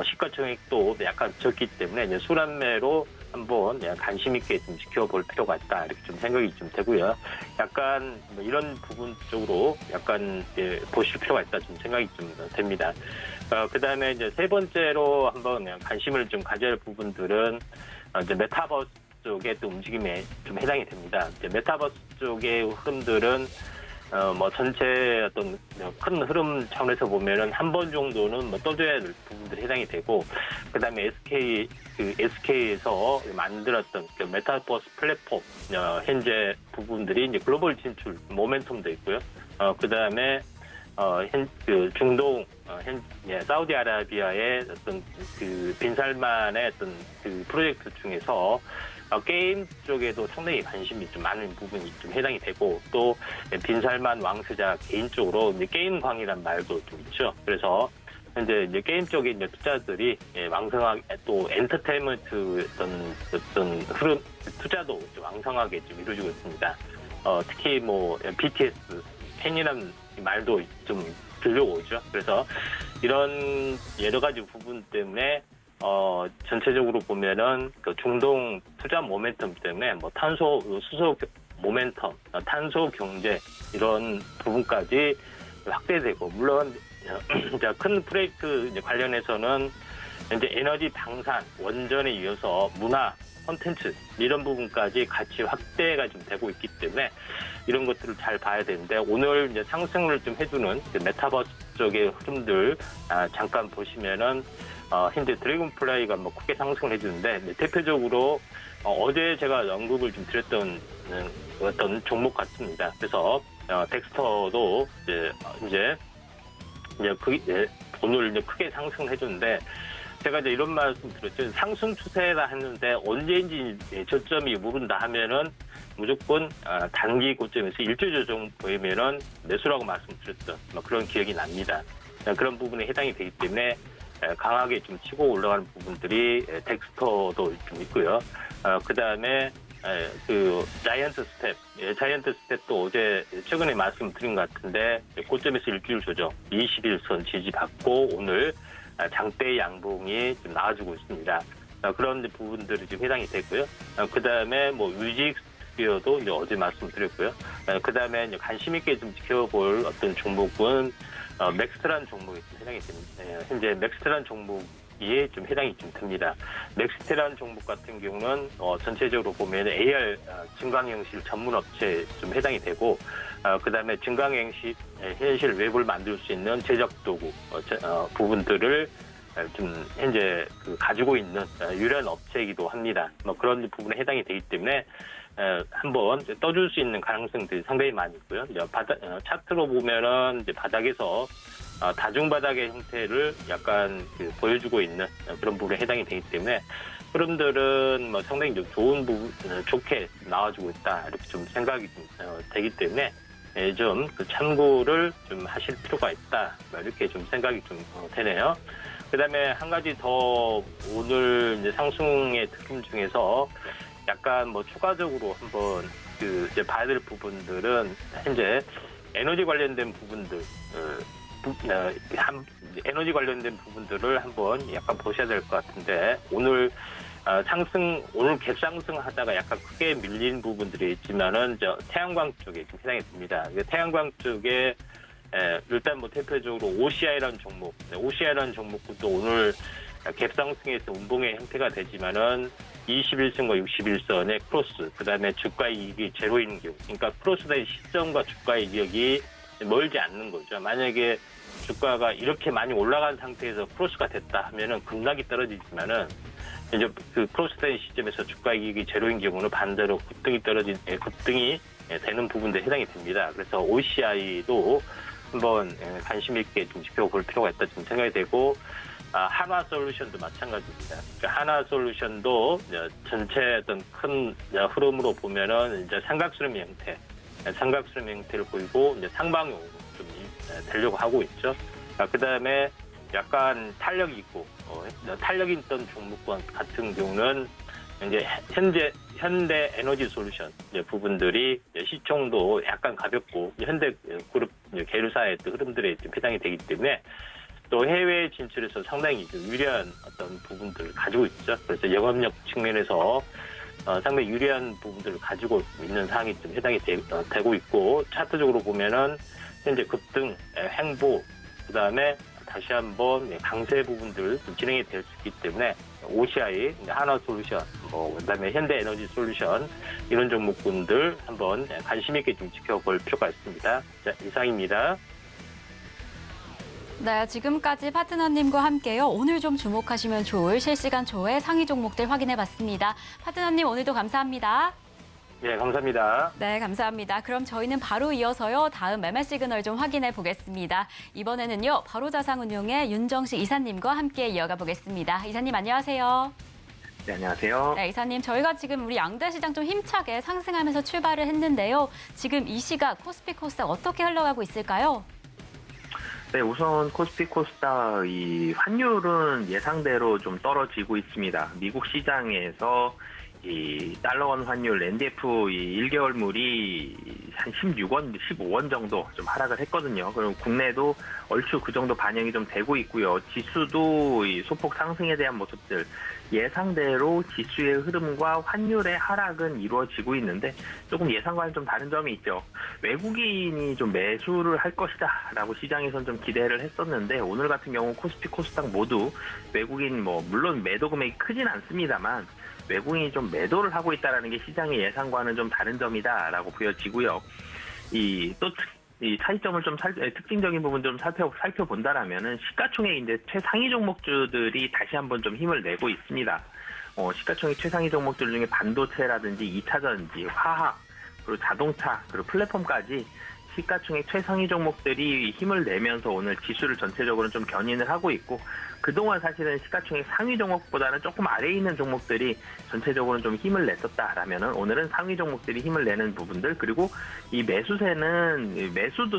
S5: 시가총액도 약간 적기 때문에 이제 순환매로 한번 관심 있게 좀 지켜볼 필요가 있다 이렇게 좀 생각이 좀 되고요. 약간 이런 부분 쪽으로 약간 보실 필요가 있다 좀 생각이 좀 됩니다. 그 다음에 이제 세 번째로 한번 관심을 좀 가져야 할 부분들은 이제 메타버스 쪽의 또 움직임에 좀 해당이 됩니다. 이제 메타버스 쪽의 흐름들은 전체 어떤 큰 흐름 차원에서 보면은 한 번 정도는 떠줘야 될 부분들이 해당이 되고, 그 다음에 SK에서 만들었던 메타버스 플랫폼, 현재 부분들이 이제 글로벌 진출 모멘텀도 있고요. 그 다음에 중동, 사우디아라비아의 어떤 빈살만의 어떤 프로젝트 중에서 게임 쪽에도 상당히 관심이 좀 많은 부분이 좀 해당이 되고, 또 빈살만 왕세자 개인적으로 이제 게임광이란 말도 좀 있죠. 그래서 현재 이제 게임 쪽에 이제 투자들이 왕성하게, 또 엔터테인먼트 어떤 흐름 투자도 좀 왕성하게 좀 이루어지고 있습니다. 특히 BTS 팬이란 말도 좀 들려오죠. 그래서 이런 여러 가지 부분 때문에 전체적으로 보면은 중동 투자 모멘텀 때문에 수소 모멘텀, 탄소 경제 이런 부분까지 확대되고, 물론 큰 프로젝트 관련해서는 이제 에너지 방산, 원전에 이어서 문화, 콘텐츠 이런 부분까지 같이 확대가 좀 되고 있기 때문에 이런 것들을 잘 봐야 되는데, 오늘 이제 상승을 좀 해주는 메타버스 쪽의 흐름들 잠깐 보시면은 현재 드래곤플라이가 크게 상승을 해주는데, 대표적으로 어제 제가 언급을 좀 드렸던 어떤 종목 같습니다. 그래서 덱스터도 이제 오늘 이제 크게 상승을 해주는데, 제가 이제 이런 말씀 드렸죠. 상승 추세라 했는데 언제인지 저점이 모른다 하면은 무조건 단기 고점에서 일주 조정 보이면은 매수라고 말씀드렸던 그런 기억이 납니다. 그런 부분에 해당이 되기 때문에 강하게 좀 치고 올라가는 부분들이 덱스터도 좀 있고요. 그 다음에 자이언트 스텝도 어제 최근에 말씀드린 것 같은데, 고점에서 일주일 조정 21선 지지받고 오늘 장대 양봉이 좀 나와주고 있습니다. 그런 부분들이 좀 해당이 되고요. 그 다음에 뮤직스피어도 이제 어제 말씀드렸고요. 그 다음에 관심 있게 좀 지켜볼 어떤 종목은 맥스트라는 종목이 좀 해당이 됩니다. 현재 맥스트라는 종목이 좀 해당이 좀 됩니다. 맥스트라는 종목 같은 경우는 전체적으로 보면 AR 증강현실 전문 업체에 좀 해당이 되고, 그 다음에 증강현실 웹을 만들 수 있는 제작 도구 부분들을 좀 현재 가지고 있는 유일한 업체이기도 합니다. 그런 부분에 해당이 되기 때문에 한번 떠줄 수 있는 가능성들이 상당히 많이 있고요. 차트로 보면은 이제 바닥에서 다중바닥의 형태를 약간 보여주고 있는 그런 부분에 해당이 되기 때문에 흐름들은 상당히 좀 좋은 부분, 좋게 나와주고 있다 이렇게 좀 생각이 좀 되기 때문에 좀 그 참고를 좀 하실 필요가 있다. 이렇게 좀 생각이 좀 되네요. 그다음에 한 가지 더 오늘 이제 상승의 특징 중에서 약간 뭐 추가적으로 한번 그 이제 봐야 될 부분들은 현재 에너지 관련된 부분들, 에너지 관련된 부분들을 한번 약간 보셔야 될 것 같은데 오늘 오늘 갭상승하다가 약간 크게 밀린 부분들이 있지만은 태양광 쪽에 좀 해당이 됩니다. 태양광 쪽에 일단 뭐 대표적으로 OCI라는 종목, OCI라는 종목도 오늘 갭상승에서 운봉의 형태가 되지만은 21선과 61선의 크로스, 그다음에 주가 이익이 제로인 경우, 그러니까 크로스된 시점과 주가 이익이 멀지 않는 거죠. 만약에 주가가 이렇게 많이 올라간 상태에서 크로스가 됐다 하면은 급락이 떨어지지만은 이제 그 크로스된 시점에서 주가 이익이 제로인 경우는 반대로 급등이 되는 부분도 해당이 됩니다. 그래서 OCI도 한번 관심 있게 좀 지켜볼 필요가 있다 좀 생각이 되고, 한화솔루션도 마찬가지입니다. 그러니까 한화솔루션도 전체 어떤 큰 흐름으로 보면은 이제 삼각수렴 형태를 보이고 이제 상방으로 좀 되려고 하고 있죠. 그다음에 약간 탄력이 있고 탄력이 있던 종목과 같은 경우는 이제 현대 에너지 솔루션 부분들이 시총도 약간 가볍고 현대 그룹 계류사의 흐름들에 해당이 되기 때문에 또 해외 진출에서 상당히 유리한 어떤 부분들을 가지고 있죠. 그래서 영업력 측면에서 상당히 유리한 부분들을 가지고 있는 사항이 좀 해당이 되고 있고, 차트적으로 보면은 현재 급등, 횡보, 그다음에 다시 한번 강세 부분들 진행이 될 수 있기 때문에 OCI, 한화솔루션, 그다음에 현대에너지 솔루션 이런 종목군들 한번 관심 있게 좀 지켜볼 필요가 있습니다. 자, 이상입니다.
S2: 네, 지금까지 파트너님과 함께요. 오늘 좀 주목하시면 좋을 실시간 조회 상위 종목들 확인해봤습니다. 파트너님 오늘도 감사합니다.
S5: 네, 감사합니다.
S2: 네, 감사합니다. 그럼 저희는 바로 이어서요. 다음 매매 시그널 좀 확인해 보겠습니다. 이번에는요. 바로자산운용의 윤정식 이사님과 함께 이어가 보겠습니다. 이사님 안녕하세요.
S6: 네, 안녕하세요.
S2: 네, 이사님 저희가 지금 우리 양대 시장 좀 힘차게 상승하면서 출발을 했는데요. 지금 이 시각 코스피 코스닥 어떻게 흘러가고 있을까요?
S6: 네, 우선 코스피 코스닥 이 환율은 예상대로 좀 떨어지고 있습니다. 미국 시장에서 이 달러원 환율 NDF 이 1개월물이 한 16원, 15원 정도 좀 하락을 했거든요. 그리고 국내도 얼추 그 정도 반영이 좀 되고 있고요. 지수도 이 소폭 상승에 대한 모습들 예상대로 지수의 흐름과 환율의 하락은 이루어지고 있는데 조금 예상과는 좀 다른 점이 있죠. 외국인이 좀 매수를 할 것이다라고 시장에선 좀 기대를 했었는데 오늘 같은 경우 코스피 코스닥 모두 외국인 물론 매도 금액이 크진 않습니다만 외국인이 좀 매도를 하고 있다는 게 시장의 예상과는 좀 다른 점이다라고 보여지고요. 이 차이점을 좀 특징적인 부분 좀 살펴본다라면은 시가총액인데 최상위 종목주들이 다시 한번 좀 힘을 내고 있습니다. 시가총액 최상위 종목들 중에 반도체라든지 2차전지, 화학, 그리고 자동차, 그리고 플랫폼까지 시가총액 최상위 종목들이 힘을 내면서 오늘 지수를 전체적으로 좀 견인을 하고 있고, 그동안 사실은 시가총액 상위 종목보다는 조금 아래에 있는 종목들이 전체적으로 좀 힘을 냈었다라면은 오늘은 상위 종목들이 힘을 내는 부분들, 그리고 이 매수도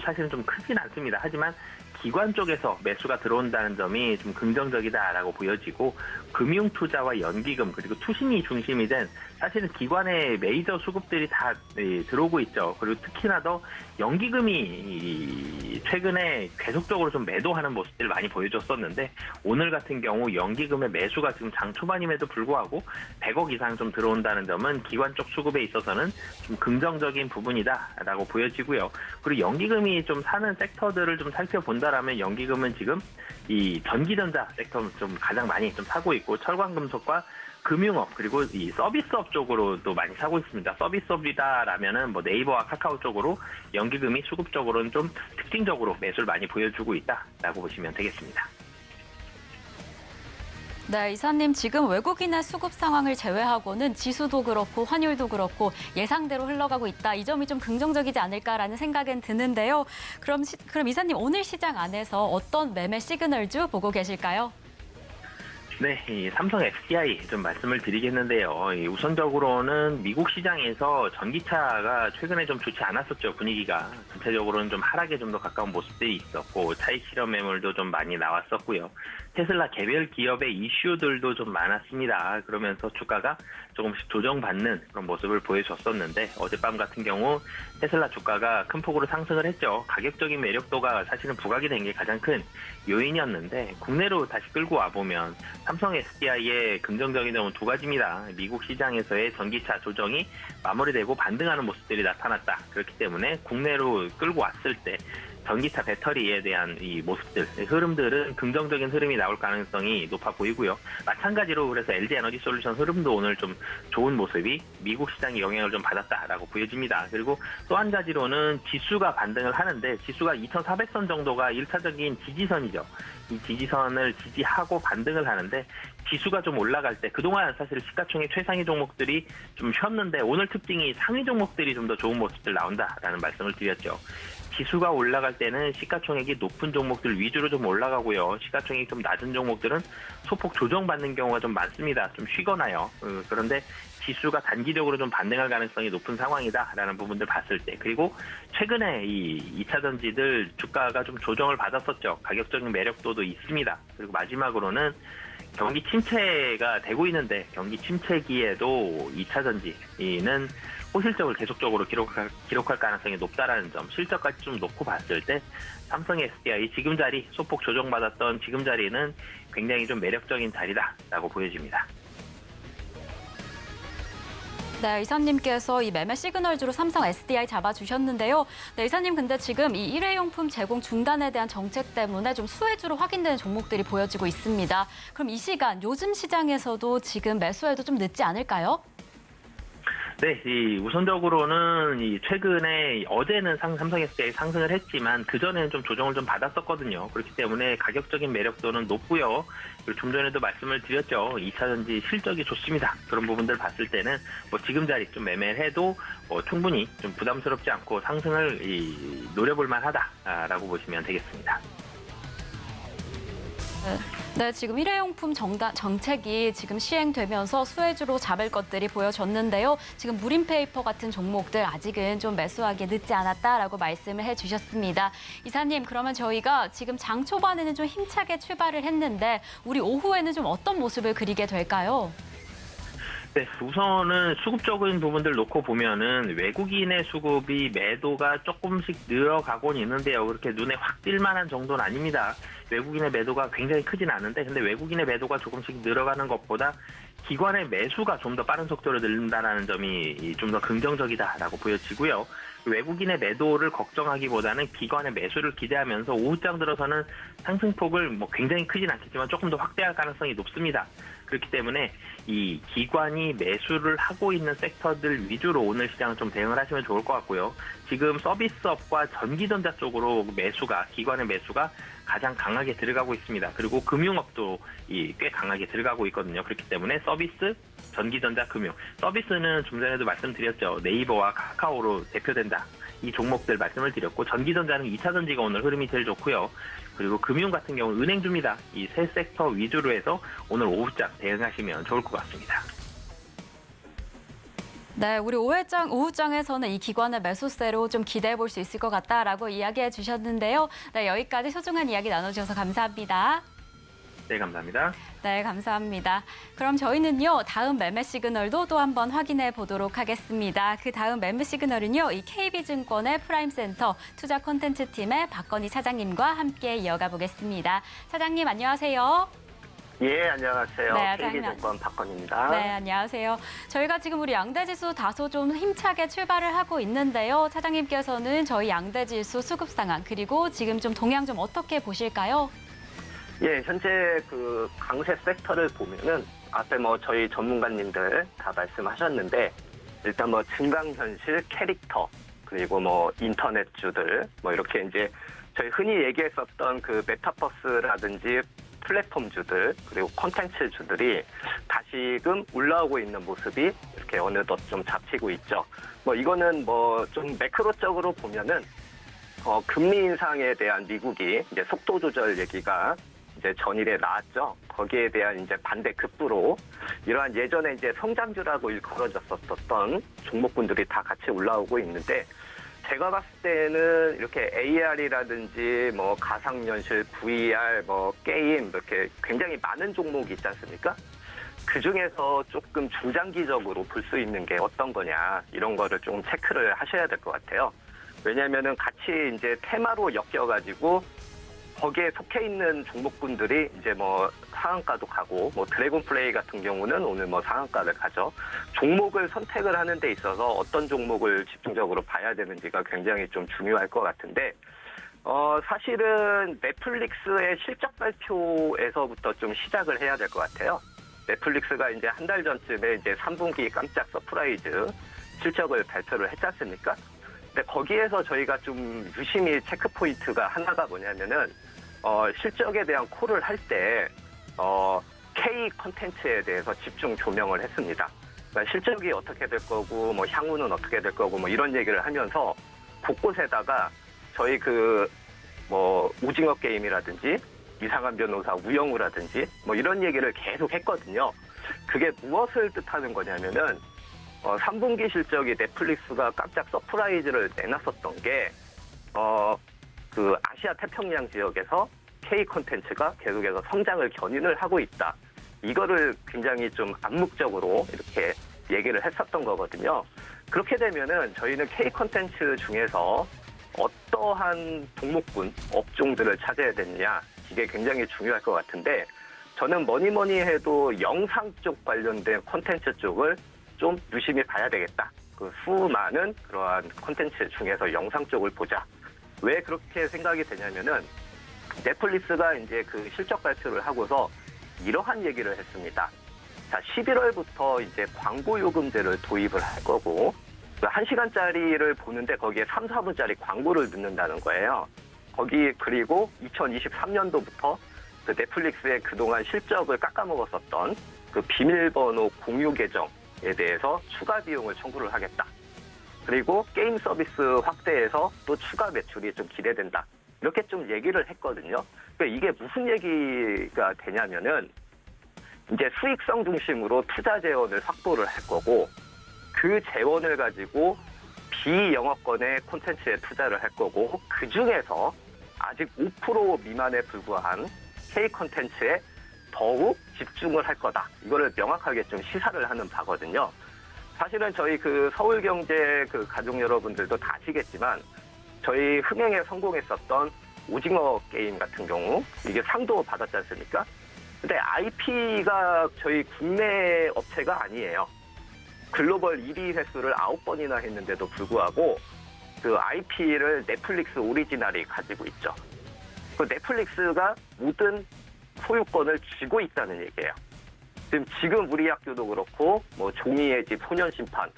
S6: 사실은 좀 크진 않습니다. 하지만 기관 쪽에서 매수가 들어온다는 점이 좀 긍정적이다라고 보여지고, 금융투자와 연기금 그리고 투신이 중심이 된 사실은 기관의 메이저 수급들이 다 들어오고 있죠. 그리고 특히나 더 연기금이 최근에 계속적으로 좀 매도하는 모습들을 많이 보여줬었는데 오늘 같은 경우 연기금의 매수가 지금 장 초반임에도 불구하고 100억 이상 좀 들어온다는 점은 기관 쪽 수급에 있어서는 좀 긍정적인 부분이다라고 보여지고요. 그리고 연기금이 좀 사는 섹터들을 좀 살펴본다라면 연기금은 지금 이 전기전자 섹터 좀 가장 많이 좀 사고 있고, 철광금속과 금융업 그리고 이 서비스업 쪽으로도 많이 사고 있습니다. 서비스업이다라면은 네이버와 카카오 쪽으로 연기금이 수급적으로는 좀 특징적으로 매수를 많이 보여주고 있다라고 보시면 되겠습니다.
S2: 네, 이사님 지금 외국인의 수급 상황을 제외하고는 지수도 그렇고 환율도 그렇고 예상대로 흘러가고 있다. 이 점이 좀 긍정적이지 않을까라는 생각은 드는데요. 그럼 이사님 오늘 시장 안에서 어떤 매매 시그널주 보고 계실까요?
S6: 네, 이 삼성 SDI 좀 말씀을 드리겠는데요. 우선적으로는 미국 시장에서 전기차가 최근에 좀 좋지 않았었죠, 분위기가. 전체적으로는 좀 하락에 좀 더 가까운 모습들이 있었고, 차익 실현 매물도 좀 많이 나왔었고요. 테슬라 개별 기업의 이슈들도 좀 많았습니다. 그러면서 주가가 조금씩 조정받는 그런 모습을 보여줬었는데, 어젯밤 같은 경우 테슬라 주가가 큰 폭으로 상승을 했죠. 가격적인 매력도가 사실은 부각이 된 게 가장 큰 요인이었는데, 국내로 다시 끌고 와보면 삼성 SDI의 긍정적인 점은 두 가지입니다. 미국 시장에서의 전기차 조정이 마무리되고 반등하는 모습들이 나타났다. 그렇기 때문에 국내로 끌고 왔을 때 전기차 배터리에 대한 이 모습들, 흐름들은 긍정적인 흐름이 나올 가능성이 높아 보이고요. 마찬가지로 그래서 LG 에너지 솔루션 흐름도 오늘 좀 좋은 모습이 미국 시장이 영향을 좀 받았다라고 보여집니다. 그리고 또 한 가지로는 지수가 반등을 하는데, 지수가 2400선 정도가 1차적인 지지선이죠. 이 지지선을 지지하고 반등을 하는데, 지수가 좀 올라갈 때, 그동안 사실 시가총액 최상위 종목들이 좀 쉬었는데, 오늘 특징이 상위 종목들이 좀 더 좋은 모습들 나온다라는 말씀을 드렸죠. 지수가 올라갈 때는 시가총액이 높은 종목들 위주로 좀 올라가고요. 시가총액이 좀 낮은 종목들은 소폭 조정받는 경우가 좀 많습니다. 좀 쉬거나요. 그런데 지수가 단기적으로 좀 반등할 가능성이 높은 상황이다라는 부분들 봤을 때, 그리고 최근에 이 2차 전지들 주가가 좀 조정을 받았었죠. 가격적인 매력도도 있습니다. 그리고 마지막으로는 경기 침체가 되고 있는데, 경기 침체기에도 2차 전지는 호실적을 계속적으로 기록할 가능성이 높다라는 점, 실적까지 좀 놓고 봤을 때 삼성 SDI 지금 자리, 소폭 조정받았던 지금 자리는 굉장히 좀 매력적인 자리다라고 보여집니다.
S2: 네, 이사님께서 이 매매 시그널주로 삼성 SDI 잡아주셨는데요. 네, 이사님 근데 지금 이 일회용품 제공 중단에 대한 정책 때문에 좀 수혜주로 확인되는 종목들이 보여지고 있습니다. 그럼 이 시간 요즘 시장에서도 지금 매수해도 좀 늦지 않을까요?
S6: 네, 우선적으로는 최근에 어제는 삼성 SDI 상승을 했지만 그 전에는 좀 조정을 좀 받았었거든요. 그렇기 때문에 가격적인 매력도는 높고요. 그리고 좀 전에도 말씀을 드렸죠. 2차 전지 실적이 좋습니다. 그런 부분들 봤을 때는 지금 자리 좀 매매를 해도 충분히 좀 부담스럽지 않고 상승을 노려볼 만하다라고 보시면 되겠습니다.
S2: 네, 지금 일회용품 정책이 지금 시행되면서 수혜주로 잡을 것들이 보여졌는데요. 지금 무림페이퍼 같은 종목들 아직은 좀 매수하기 늦지 않았다라고 말씀을 해주셨습니다. 이사님, 그러면 저희가 지금 장 초반에는 좀 힘차게 출발을 했는데 우리 오후에는 좀 어떤 모습을 그리게 될까요?
S6: 네, 우선은 수급적인 부분들 놓고 보면은 외국인의 수급이 매도가 조금씩 늘어가곤 있는데요. 그렇게 눈에 확 띌 만한 정도는 아닙니다. 외국인의 매도가 굉장히 크진 않은데, 근데 외국인의 매도가 조금씩 늘어가는 것보다 기관의 매수가 좀 더 빠른 속도로 늘린다는 점이 좀 더 긍정적이다라고 보여지고요. 외국인의 매도를 걱정하기보다는 기관의 매수를 기대하면서 오후장 들어서는 상승폭을 굉장히 크진 않겠지만 조금 더 확대할 가능성이 높습니다. 그렇기 때문에 이 기관이 매수를 하고 있는 섹터들 위주로 오늘 시장은 좀 대응을 하시면 좋을 것 같고요. 지금 서비스업과 전기전자 쪽으로 기관의 매수가 가장 강하게 들어가고 있습니다. 그리고 금융업도 꽤 강하게 들어가고 있거든요. 그렇기 때문에 서비스, 전기전자, 금융. 서비스는 좀 전에도 말씀드렸죠. 네이버와 카카오로 대표된다. 이 종목들 말씀을 드렸고, 전기전자는 2차 전지가 오늘 흐름이 제일 좋고요. 그리고 금융 같은 경우는 은행주입니다. 이 세 섹터 위주로 해서 오늘 오후장 대응하시면 좋을 것 같습니다.
S2: 네, 우리 오후장에서는 이 기관의 매수세로 좀 기대해 볼 수 있을 것 같다라고 이야기해 주셨는데요. 네, 여기까지 소중한 이야기 나눠주셔서 감사합니다.
S6: 네, 감사합니다.
S2: 네, 감사합니다. 그럼 저희는요, 다음 매매 시그널도 또 한번 확인해 보도록 하겠습니다. 그 다음 매매 시그널은요, 이 KB증권의 프라임센터 투자 콘텐츠 팀의 박건희 차장님과 함께 이어가 보겠습니다. 차장님, 안녕하세요.
S7: 예, 안녕하세요.
S2: 네,
S7: KB증권 박건희입니다.
S2: 네, 안녕하세요. 저희가 지금 우리 양대지수 다소 좀 힘차게 출발을 하고 있는데요. 차장님께서는 저희 양대지수 수급 상황, 그리고 지금 좀 동향 좀 어떻게 보실까요?
S7: 예, 현재 그 강세 섹터를 보면은 앞에 저희 전문가님들 다 말씀하셨는데, 일단 증강현실, 캐릭터, 그리고 인터넷주들, 이렇게 이제 저희 흔히 얘기했었던 그 메타버스라든지 플랫폼주들, 그리고 콘텐츠주들이 다시금 올라오고 있는 모습이 이렇게 어느덧 좀 잡히고 있죠. 이거는 좀 매크로적으로 보면은 금리 인상에 대한 미국이 이제 속도 조절 얘기가 이제 전일에 나왔죠. 거기에 대한 이제 반대급부로 이러한 예전에 이제 성장주라고 일컬어졌었던 종목군들이 다 같이 올라오고 있는데, 제가 봤을 때는 이렇게 AR이라든지 뭐 가상현실, VR, 뭐 게임 이렇게 굉장히 많은 종목이 있지 않습니까? 그 중에서 조금 중장기적으로 볼 수 있는 게 어떤 거냐, 이런 거를 좀 체크를 하셔야 될 것 같아요. 왜냐면은 같이 이제 테마로 엮여가지고 거기에 속해 있는 종목군들이 이제 뭐 상한가도 가고, 뭐 드래곤 플레이 같은 경우는 오늘 뭐 상한가를 가죠. 종목을 선택을 하는 데 있어서 어떤 종목을 집중적으로 봐야 되는지가 굉장히 좀 중요할 것 같은데, 사실은 넷플릭스의 실적 발표에서부터 좀 시작을 해야 될 것 같아요. 넷플릭스가 이제 한 달 전쯤에 이제 3분기 깜짝 서프라이즈 실적을 발표를 했지 않습니까? 근데 거기에서 저희가 좀 유심히 체크 포인트가 하나가 뭐냐면은, 실적에 대한 콜을 할 때, K 컨텐츠에 대해서 집중 조명을 했습니다. 그러니까 실적이 어떻게 될 거고, 뭐 향후는 어떻게 될 거고, 뭐 이런 얘기를 하면서 곳곳에다가 저희 뭐 오징어 게임이라든지 이상한 변호사 우영우라든지 뭐 이런 얘기를 계속 했거든요. 그게 무엇을 뜻하는 거냐면은, 3분기 실적이 넷플릭스가 깜짝 서프라이즈를 내놨었던 게, 아시아 태평양 지역에서 K 콘텐츠가 계속해서 성장을 견인을 하고 있다. 이거를 굉장히 좀 암묵적으로 이렇게 얘기를 했었던 거거든요. 그렇게 되면은 저희는 K 콘텐츠 중에서 어떠한 종목군, 업종들을 찾아야 되느냐, 이게 굉장히 중요할 것 같은데, 저는 뭐니 해도 영상 쪽 관련된 콘텐츠 쪽을 좀 유심히 봐야 되겠다. 그 수많은 그러한 콘텐츠 중에서 영상 쪽을 보자. 왜 그렇게 생각이 되냐면은, 넷플릭스가 이제 그 실적 발표를 하고서 이러한 얘기를 했습니다. 자, 11월부터 이제 광고 요금제를 도입을 할 거고, 1시간짜리를 보는데 거기에 3, 4분짜리 광고를 넣는다는 거예요. 그리고 2023년도부터 그 넷플릭스의 그동안 실적을 깎아먹었었던 그 비밀번호 공유 계정에 대해서 추가 비용을 청구를 하겠다. 그리고 게임 서비스 확대해서 또 추가 매출이 좀 기대된다. 이렇게 좀 얘기를 했거든요. 그러니까 이게 무슨 얘기가 되냐면은, 이제 수익성 중심으로 투자 재원을 확보를 할 거고, 그 재원을 가지고 비영업권의 콘텐츠에 투자를 할 거고, 그 중에서 아직 5% 미만에 불과한 K 콘텐츠에 더욱 집중을 할 거다. 이거를 명확하게 좀 시사를 하는 바거든요. 사실은 저희 그 서울경제 그 가족 여러분들도 다 아시겠지만, 저희 흥행에 성공했었던 오징어 게임 같은 경우 이게 상도 받았지 않습니까? 근데 IP가 저희 국내 업체가 아니에요. 글로벌 1위 횟수를 9번이나 했는데도 불구하고 그 IP를 넷플릭스 오리지널이 가지고 있죠. 그 넷플릭스가 모든 소유권을 쥐고 있다는 얘기예요. 지금 우리 학교도 그렇고 뭐 종이의 집, 소년심판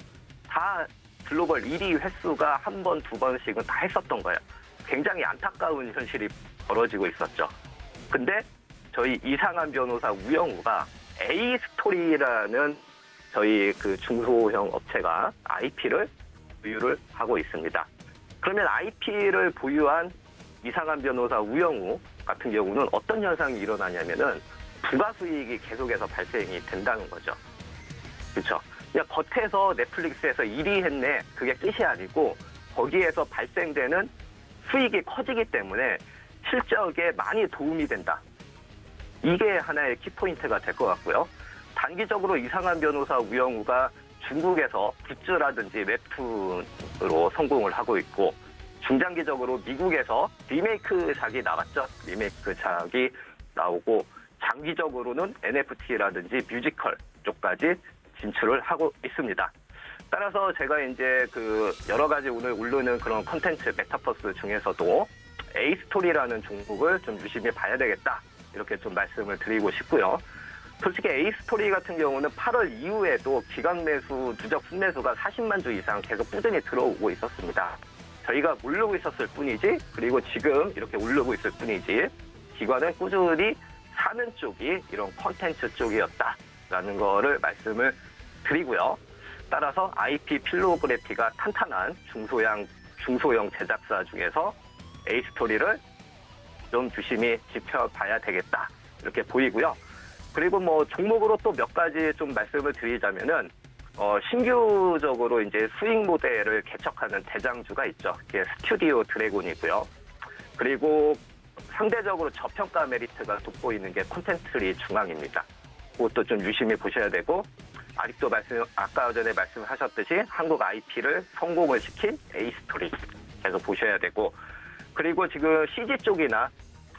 S7: 다 글로벌 1위 횟수가 한 번, 두 번씩은 다 했었던 거예요. 굉장히 안타까운 현실이 벌어지고 있었죠. 근데 저희 이상한 변호사 우영우가 A스토리라는 저희 그 중소형 업체가 IP를 보유를 하고 있습니다. 그러면 IP를 보유한 이상한 변호사 우영우 같은 경우는 어떤 현상이 일어나냐면은 부가수익이 계속해서 발생이 된다는 거죠. 그렇죠? 그냥 겉에서 넷플릭스에서 1위 했네, 그게 끝이 아니고 거기에서 발생되는 수익이 커지기 때문에 실적에 많이 도움이 된다. 이게 하나의 키포인트가 될 것 같고요. 단기적으로 이상한 변호사 우영우가 중국에서 굿즈라든지 웹툰으로 성공을 하고 있고, 중장기적으로 미국에서 리메이크작이 나왔죠. 리메이크작이 나오고, 장기적으로는 NFT라든지 뮤지컬 쪽까지 진출을 하고 있습니다. 따라서 제가 이제 그 여러 가지 오늘 오르는 그런 콘텐츠 메타버스 중에서도 A스토리라는 종목을 좀 유심히 봐야 되겠다. 이렇게 좀 말씀을 드리고 싶고요. 솔직히 A스토리 같은 경우는 8월 이후에도 기관 매수, 누적 순매수가 40만 주 이상 계속 꾸준히 들어오고 있었습니다. 저희가 모르고 있었을 뿐이지, 그리고 지금 이렇게 오르고 있을 뿐이지, 기관은 꾸준히 사는 쪽이 이런 콘텐츠 쪽이었다라는 거를 말씀을 드리고요. 따라서 IP 필로그래피가 탄탄한 중소형 제작사 중에서 A스토리를 좀 유심히 지켜봐야 되겠다 이렇게 보이고요. 그리고 뭐 종목으로 또 몇 가지 좀 말씀을 드리자면은 신규적으로 이제 수익 모델을 개척하는 대장주가 있죠. 그게 스튜디오 드래곤이고요. 그리고 상대적으로 저평가 메리트가 돋보이는 게 콘텐츠리 중앙입니다. 그것도 좀 유심히 보셔야 되고, 아직도 아까 전에 말씀하셨듯이 한국 IP를 성공을 시킨 A스토리 계속 보셔야 되고, 그리고 지금 CG 쪽이나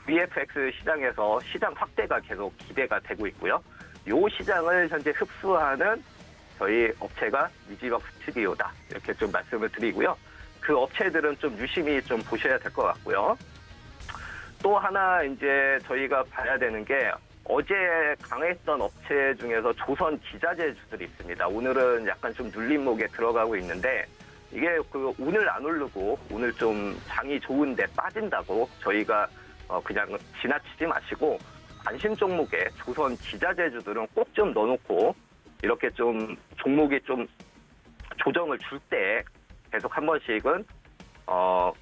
S7: VFX 시장에서 시장 확대가 계속 기대가 되고 있고요. 이 시장을 현재 흡수하는 저희 업체가 미지벅 스튜디오다 이렇게 좀 말씀을 드리고요. 그 업체들은 좀 유심히 좀 보셔야 될 것 같고요. 또 하나 이제 저희가 봐야 되는 게 어제 강했던 업체 중에서 조선 기자재주들이 있습니다. 오늘은 약간 좀 눌림목에 들어가고 있는데 이게 그 오늘 안 오르고 오늘 좀 장이 좋은데 빠진다고 저희가 그냥 지나치지 마시고 관심 종목에 조선 기자재주들은 꼭 좀 넣어놓고 이렇게 좀 종목이 좀 조정을 줄 때 계속 한 번씩은 뭐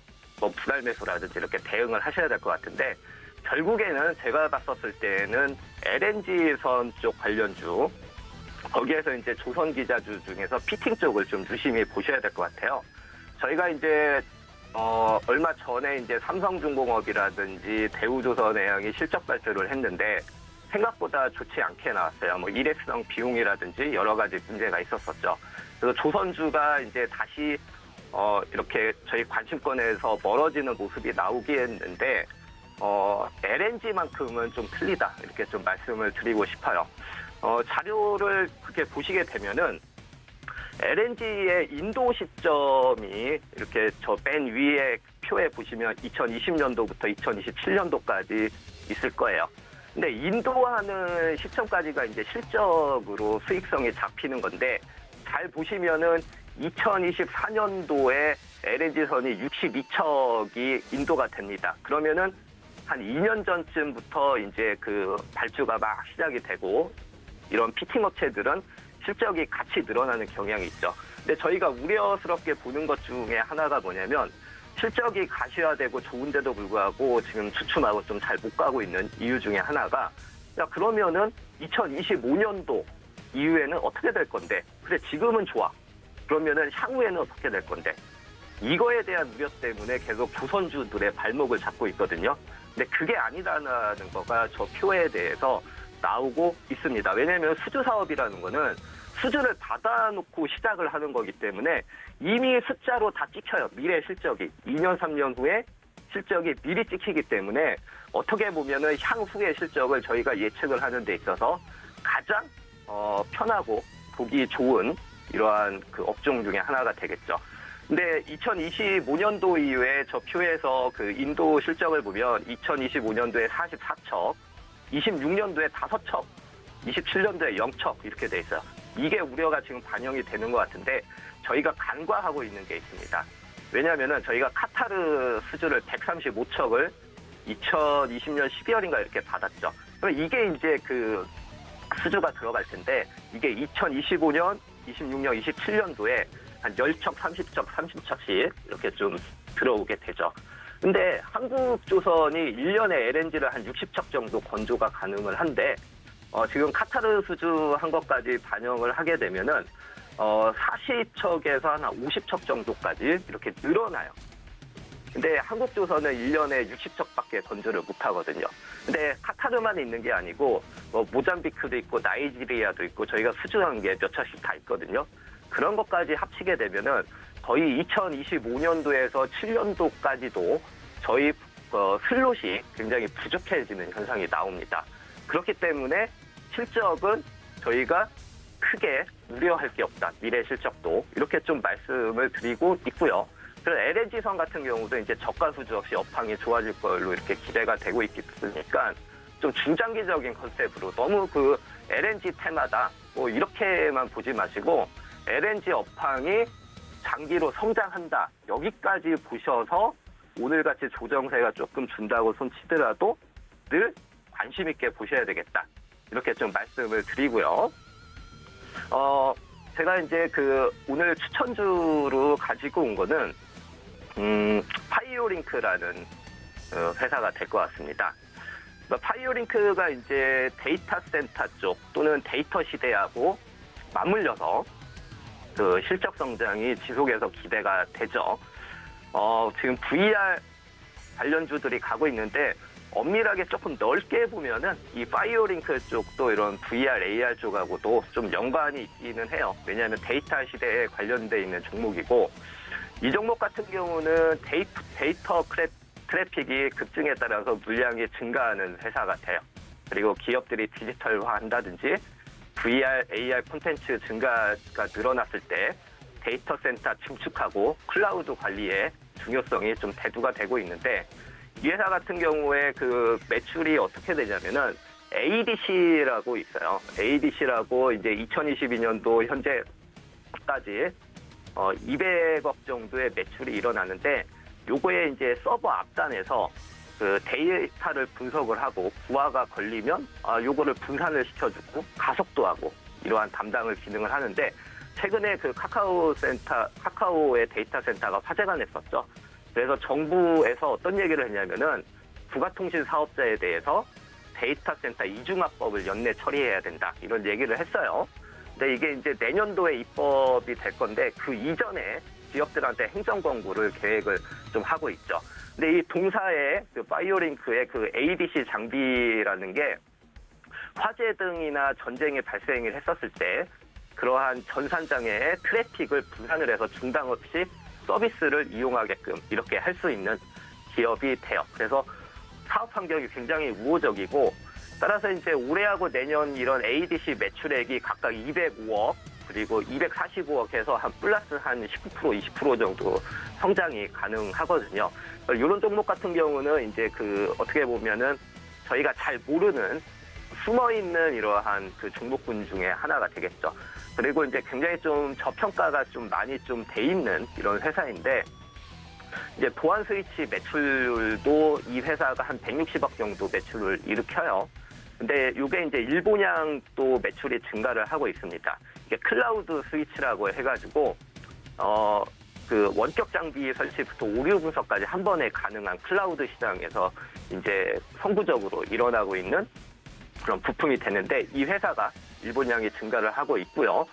S7: 분할 매수라든지 이렇게 대응을 하셔야 될 것 같은데 결국에는 제가 봤었을 때는 LNG선 쪽 관련주 거기에서 이제 조선 기자주 중에서 피팅 쪽을 좀 유심히 보셔야 될 것 같아요. 저희가 이제 얼마 전에 이제 삼성중공업이라든지 대우조선해양이 실적 발표를 했는데 생각보다 좋지 않게 나왔어요. 뭐 일회성 비용이라든지 여러 가지 문제가 있었었죠. 그래서 조선주가 이제 다시 이렇게 저희 관심권에서 멀어지는 모습이 나오긴 했는데 LNG만큼은 좀 틀리다 이렇게 좀 말씀을 드리고 싶어요. 자료를 그렇게 보시게 되면은 LNG의 인도 시점이 이렇게 저 맨 위에 표에 보시면 2020년도부터 2027년도까지 있을 거예요. 근데 인도하는 시점까지가 이제 실적으로 수익성이 잡히는 건데 잘 보시면은 2024년도에 LNG선이 62척이 인도가 됩니다. 그러면은 한 2년 전쯤부터 이제 그 발주가 막 시작이 되고 이런 피팅 업체들은 실적이 같이 늘어나는 경향이 있죠. 근데 저희가 우려스럽게 보는 것 중에 하나가 뭐냐면 실적이 가시화되고 좋은데도 불구하고 지금 주춤하고 좀 잘 못 가고 있는 이유 중에 하나가 야 그러면은 2025년도 이후에는 어떻게 될 건데 그래 지금은 좋아. 그러면은 향후에는 어떻게 될 건데 이거에 대한 우려 때문에 계속 조선주들의 발목을 잡고 있거든요. 근데 그게 아니라는 거가 저 표에 대해서 나오고 있습니다. 왜냐하면 수주 사업이라는 거는 수주를 받아놓고 시작을 하는 거기 때문에 이미 숫자로 다 찍혀요. 미래 실적이 2년, 3년 후에 실적이 미리 찍히기 때문에 어떻게 보면은 향후의 실적을 저희가 예측을 하는 데 있어서 가장 편하고 보기 좋은 이러한 그 업종 중에 하나가 되겠죠. 근데 2025년도 이후에 저 표에서 그 인도 실적을 보면 2025년도에 44척, 26년도에 5척, 27년도에 0척 이렇게 돼 있어요. 이게 우려가 지금 반영이 되는 것 같은데 저희가 간과하고 있는 게 있습니다. 왜냐하면은 저희가 카타르 수주를 135척을 2020년 12월인가 이렇게 받았죠. 그럼 이게 이제 그 수주가 들어갈 텐데 이게 2025년, 26년, 27년도에 한 10척, 30척, 30척씩 이렇게 좀 들어오게 되죠. 근데 한국조선이 1년에 LNG를 한 60척 정도 건조가 가능을 한데 지금 카타르 수주한 것까지 반영을 하게 되면은 40척에서 한 50척 정도까지 이렇게 늘어나요. 근데 한국조선은 1년에 60척밖에 건조를 못 하거든요. 근데 카타르만 있는 게 아니고 뭐 모잠비크도 있고 나이지리아도 있고 저희가 수주한 게 몇 척씩 다 있거든요. 그런 것까지 합치게 되면은 거의 2025년도에서 7년도까지도 저희 슬롯이 굉장히 부족해지는 현상이 나옵니다. 그렇기 때문에 실적은 저희가 크게 우려할 게 없다. 미래 실적도 이렇게 좀 말씀을 드리고 있고요. 그래서 LNG선 같은 경우도 이제 저가 수주 없이 업황이 좋아질 걸로 이렇게 기대가 되고 있으니까 좀 중장기적인 컨셉으로 너무 그 LNG 테마다 뭐 이렇게만 보지 마시고 LNG 업황이 장기로 성장한다. 여기까지 보셔서 오늘같이 조정세가 조금 준다고 손치더라도 늘 관심 있게 보셔야 되겠다. 이렇게 좀 말씀을 드리고요. 제가 이제 그 오늘 추천주로 가지고 온 거는 파이오링크라는 회사가 될 것 같습니다. 파이오링크가 이제 데이터 센터 쪽 또는 데이터 시대하고 맞물려서 그 실적 성장이 지속해서 기대가 되죠. 지금 VR 관련주들이 가고 있는데 엄밀하게 조금 넓게 보면은 이 파이오링크 쪽도 이런 VR, AR 쪽하고도 좀 연관이 있기는 해요. 왜냐하면 데이터 시대에 관련돼 있는 종목이고 이 종목 같은 경우는 데이터 트래픽이 급증에 따라서 물량이 증가하는 회사 같아요. 그리고 기업들이 디지털화한다든지 VR, AR 콘텐츠 증가가 늘어났을 때 데이터 센터 증축하고 클라우드 관리에 중요성이 좀 대두가 되고 있는데 이 회사 같은 경우에 그 매출이 어떻게 되냐면은 ADC라고 있어요. ADC라고 이제 2022년도 현재까지 200억 정도의 매출이 일어나는데 요거에 이제 서버 앞단에서 그 데이터를 분석을 하고 부하가 걸리면 요거를 분산을 시켜주고 가속도 하고 이러한 담당을 기능을 하는데 최근에 그 카카오의 데이터 센터가 화제가 됐었죠. 그래서 정부에서 어떤 얘기를 했냐면은 부가통신 사업자에 대해서 데이터 센터 이중화법을 연내 처리해야 된다 이런 얘기를 했어요. 근데 이게 이제 내년도에 입법이 될 건데 그 이전에 기업들한테 행정 권고를 계획을 좀 하고 있죠. 근데 이 동사의 그 파이오링크의 그 ADC 장비라는 게 화재 등이나 전쟁이 발생을 했었을 때 그러한 전산장의 트래픽을 분산을 해서 중단 없이 서비스를 이용하게끔 이렇게 할 수 있는 기업이 돼요. 그래서 사업 환경이 굉장히 우호적이고 따라서 이제 올해하고 내년 이런 ADC 매출액이 각각 205억 그리고 245억 해서 한 플러스 한 19% 20% 정도 성장이 가능하거든요. 이런 종목 같은 경우는 이제 그 어떻게 보면은 저희가 잘 모르는 숨어 있는 이러한 그 종목군 중에 하나가 되겠죠. 그리고 이제 굉장히 좀 저평가가 좀 많이 좀 돼 있는 이런 회사인데 이제 보안 스위치 매출도 이 회사가 한 160억 정도 매출을 일으켜요. 근데 이게 이제 일본향 또 매출이 증가를 하고 있습니다. 이게 클라우드 스위치라고 해가지고 그 원격 장비 설치부터 오류 분석까지 한 번에 가능한 클라우드 시장에서 이제 선구적으로 일어나고 있는 그런 부품이 되는데 이 회사가 일본향이 증가를 하고 있고요.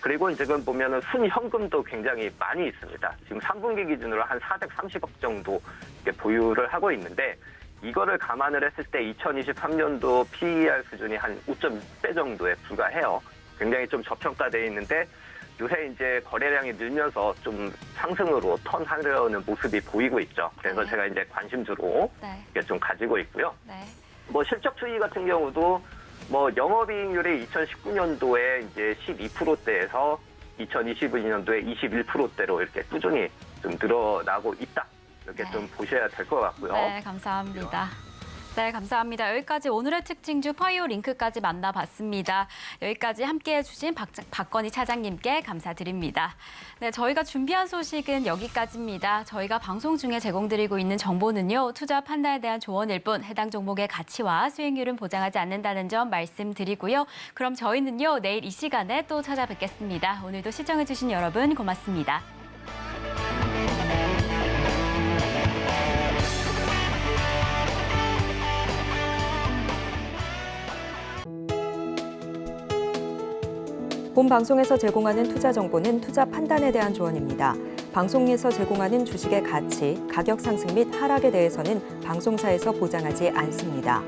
S7: 그리고 지금 보면은 순현금도 굉장히 많이 있습니다. 지금 3분기 기준으로 한 430억 정도 보유를 하고 있는데 이거를 감안을 했을 때 2023년도 PER 수준이 한 5.6배 정도에 불과해요. 굉장히 좀 저평가되어 있는데 요새 이제 거래량이 늘면서 좀 상승으로 턴하려는 모습이 보이고 있죠. 그래서
S2: 네.
S7: 제가 이제 관심주로
S2: 네.
S7: 좀 가지고 있고요.
S2: 네.
S7: 뭐 실적 추이 같은 경우도 뭐 영업이익률이 2019년도에 이제 12%대에서 2022년도에 21%대로 이렇게 꾸준히 좀 늘어나고 있다. 이렇게
S2: 네.
S7: 좀 보셔야 될 것 같고요.
S2: 네, 감사합니다. 네, 감사합니다. 여기까지 오늘의 특징주 파이오링크까지 만나봤습니다. 여기까지 함께해 주신 박건희 차장님께 감사드립니다. 네, 저희가 준비한 소식은 여기까지입니다. 저희가 방송 중에 제공드리고 있는 정보는요, 투자 판단에 대한 조언일 뿐 해당 종목의 가치와 수익률은 보장하지 않는다는 점 말씀드리고요. 그럼 저희는요, 내일 이 시간에 또 찾아뵙겠습니다. 오늘도 시청해 주신 여러분 고맙습니다.
S1: 본 방송에서 제공하는 투자 정보는 투자 판단에 대한 조언입니다. 방송에서 제공하는 주식의 가치, 가격 상승 및 하락에 대해서는 방송사에서 보장하지 않습니다.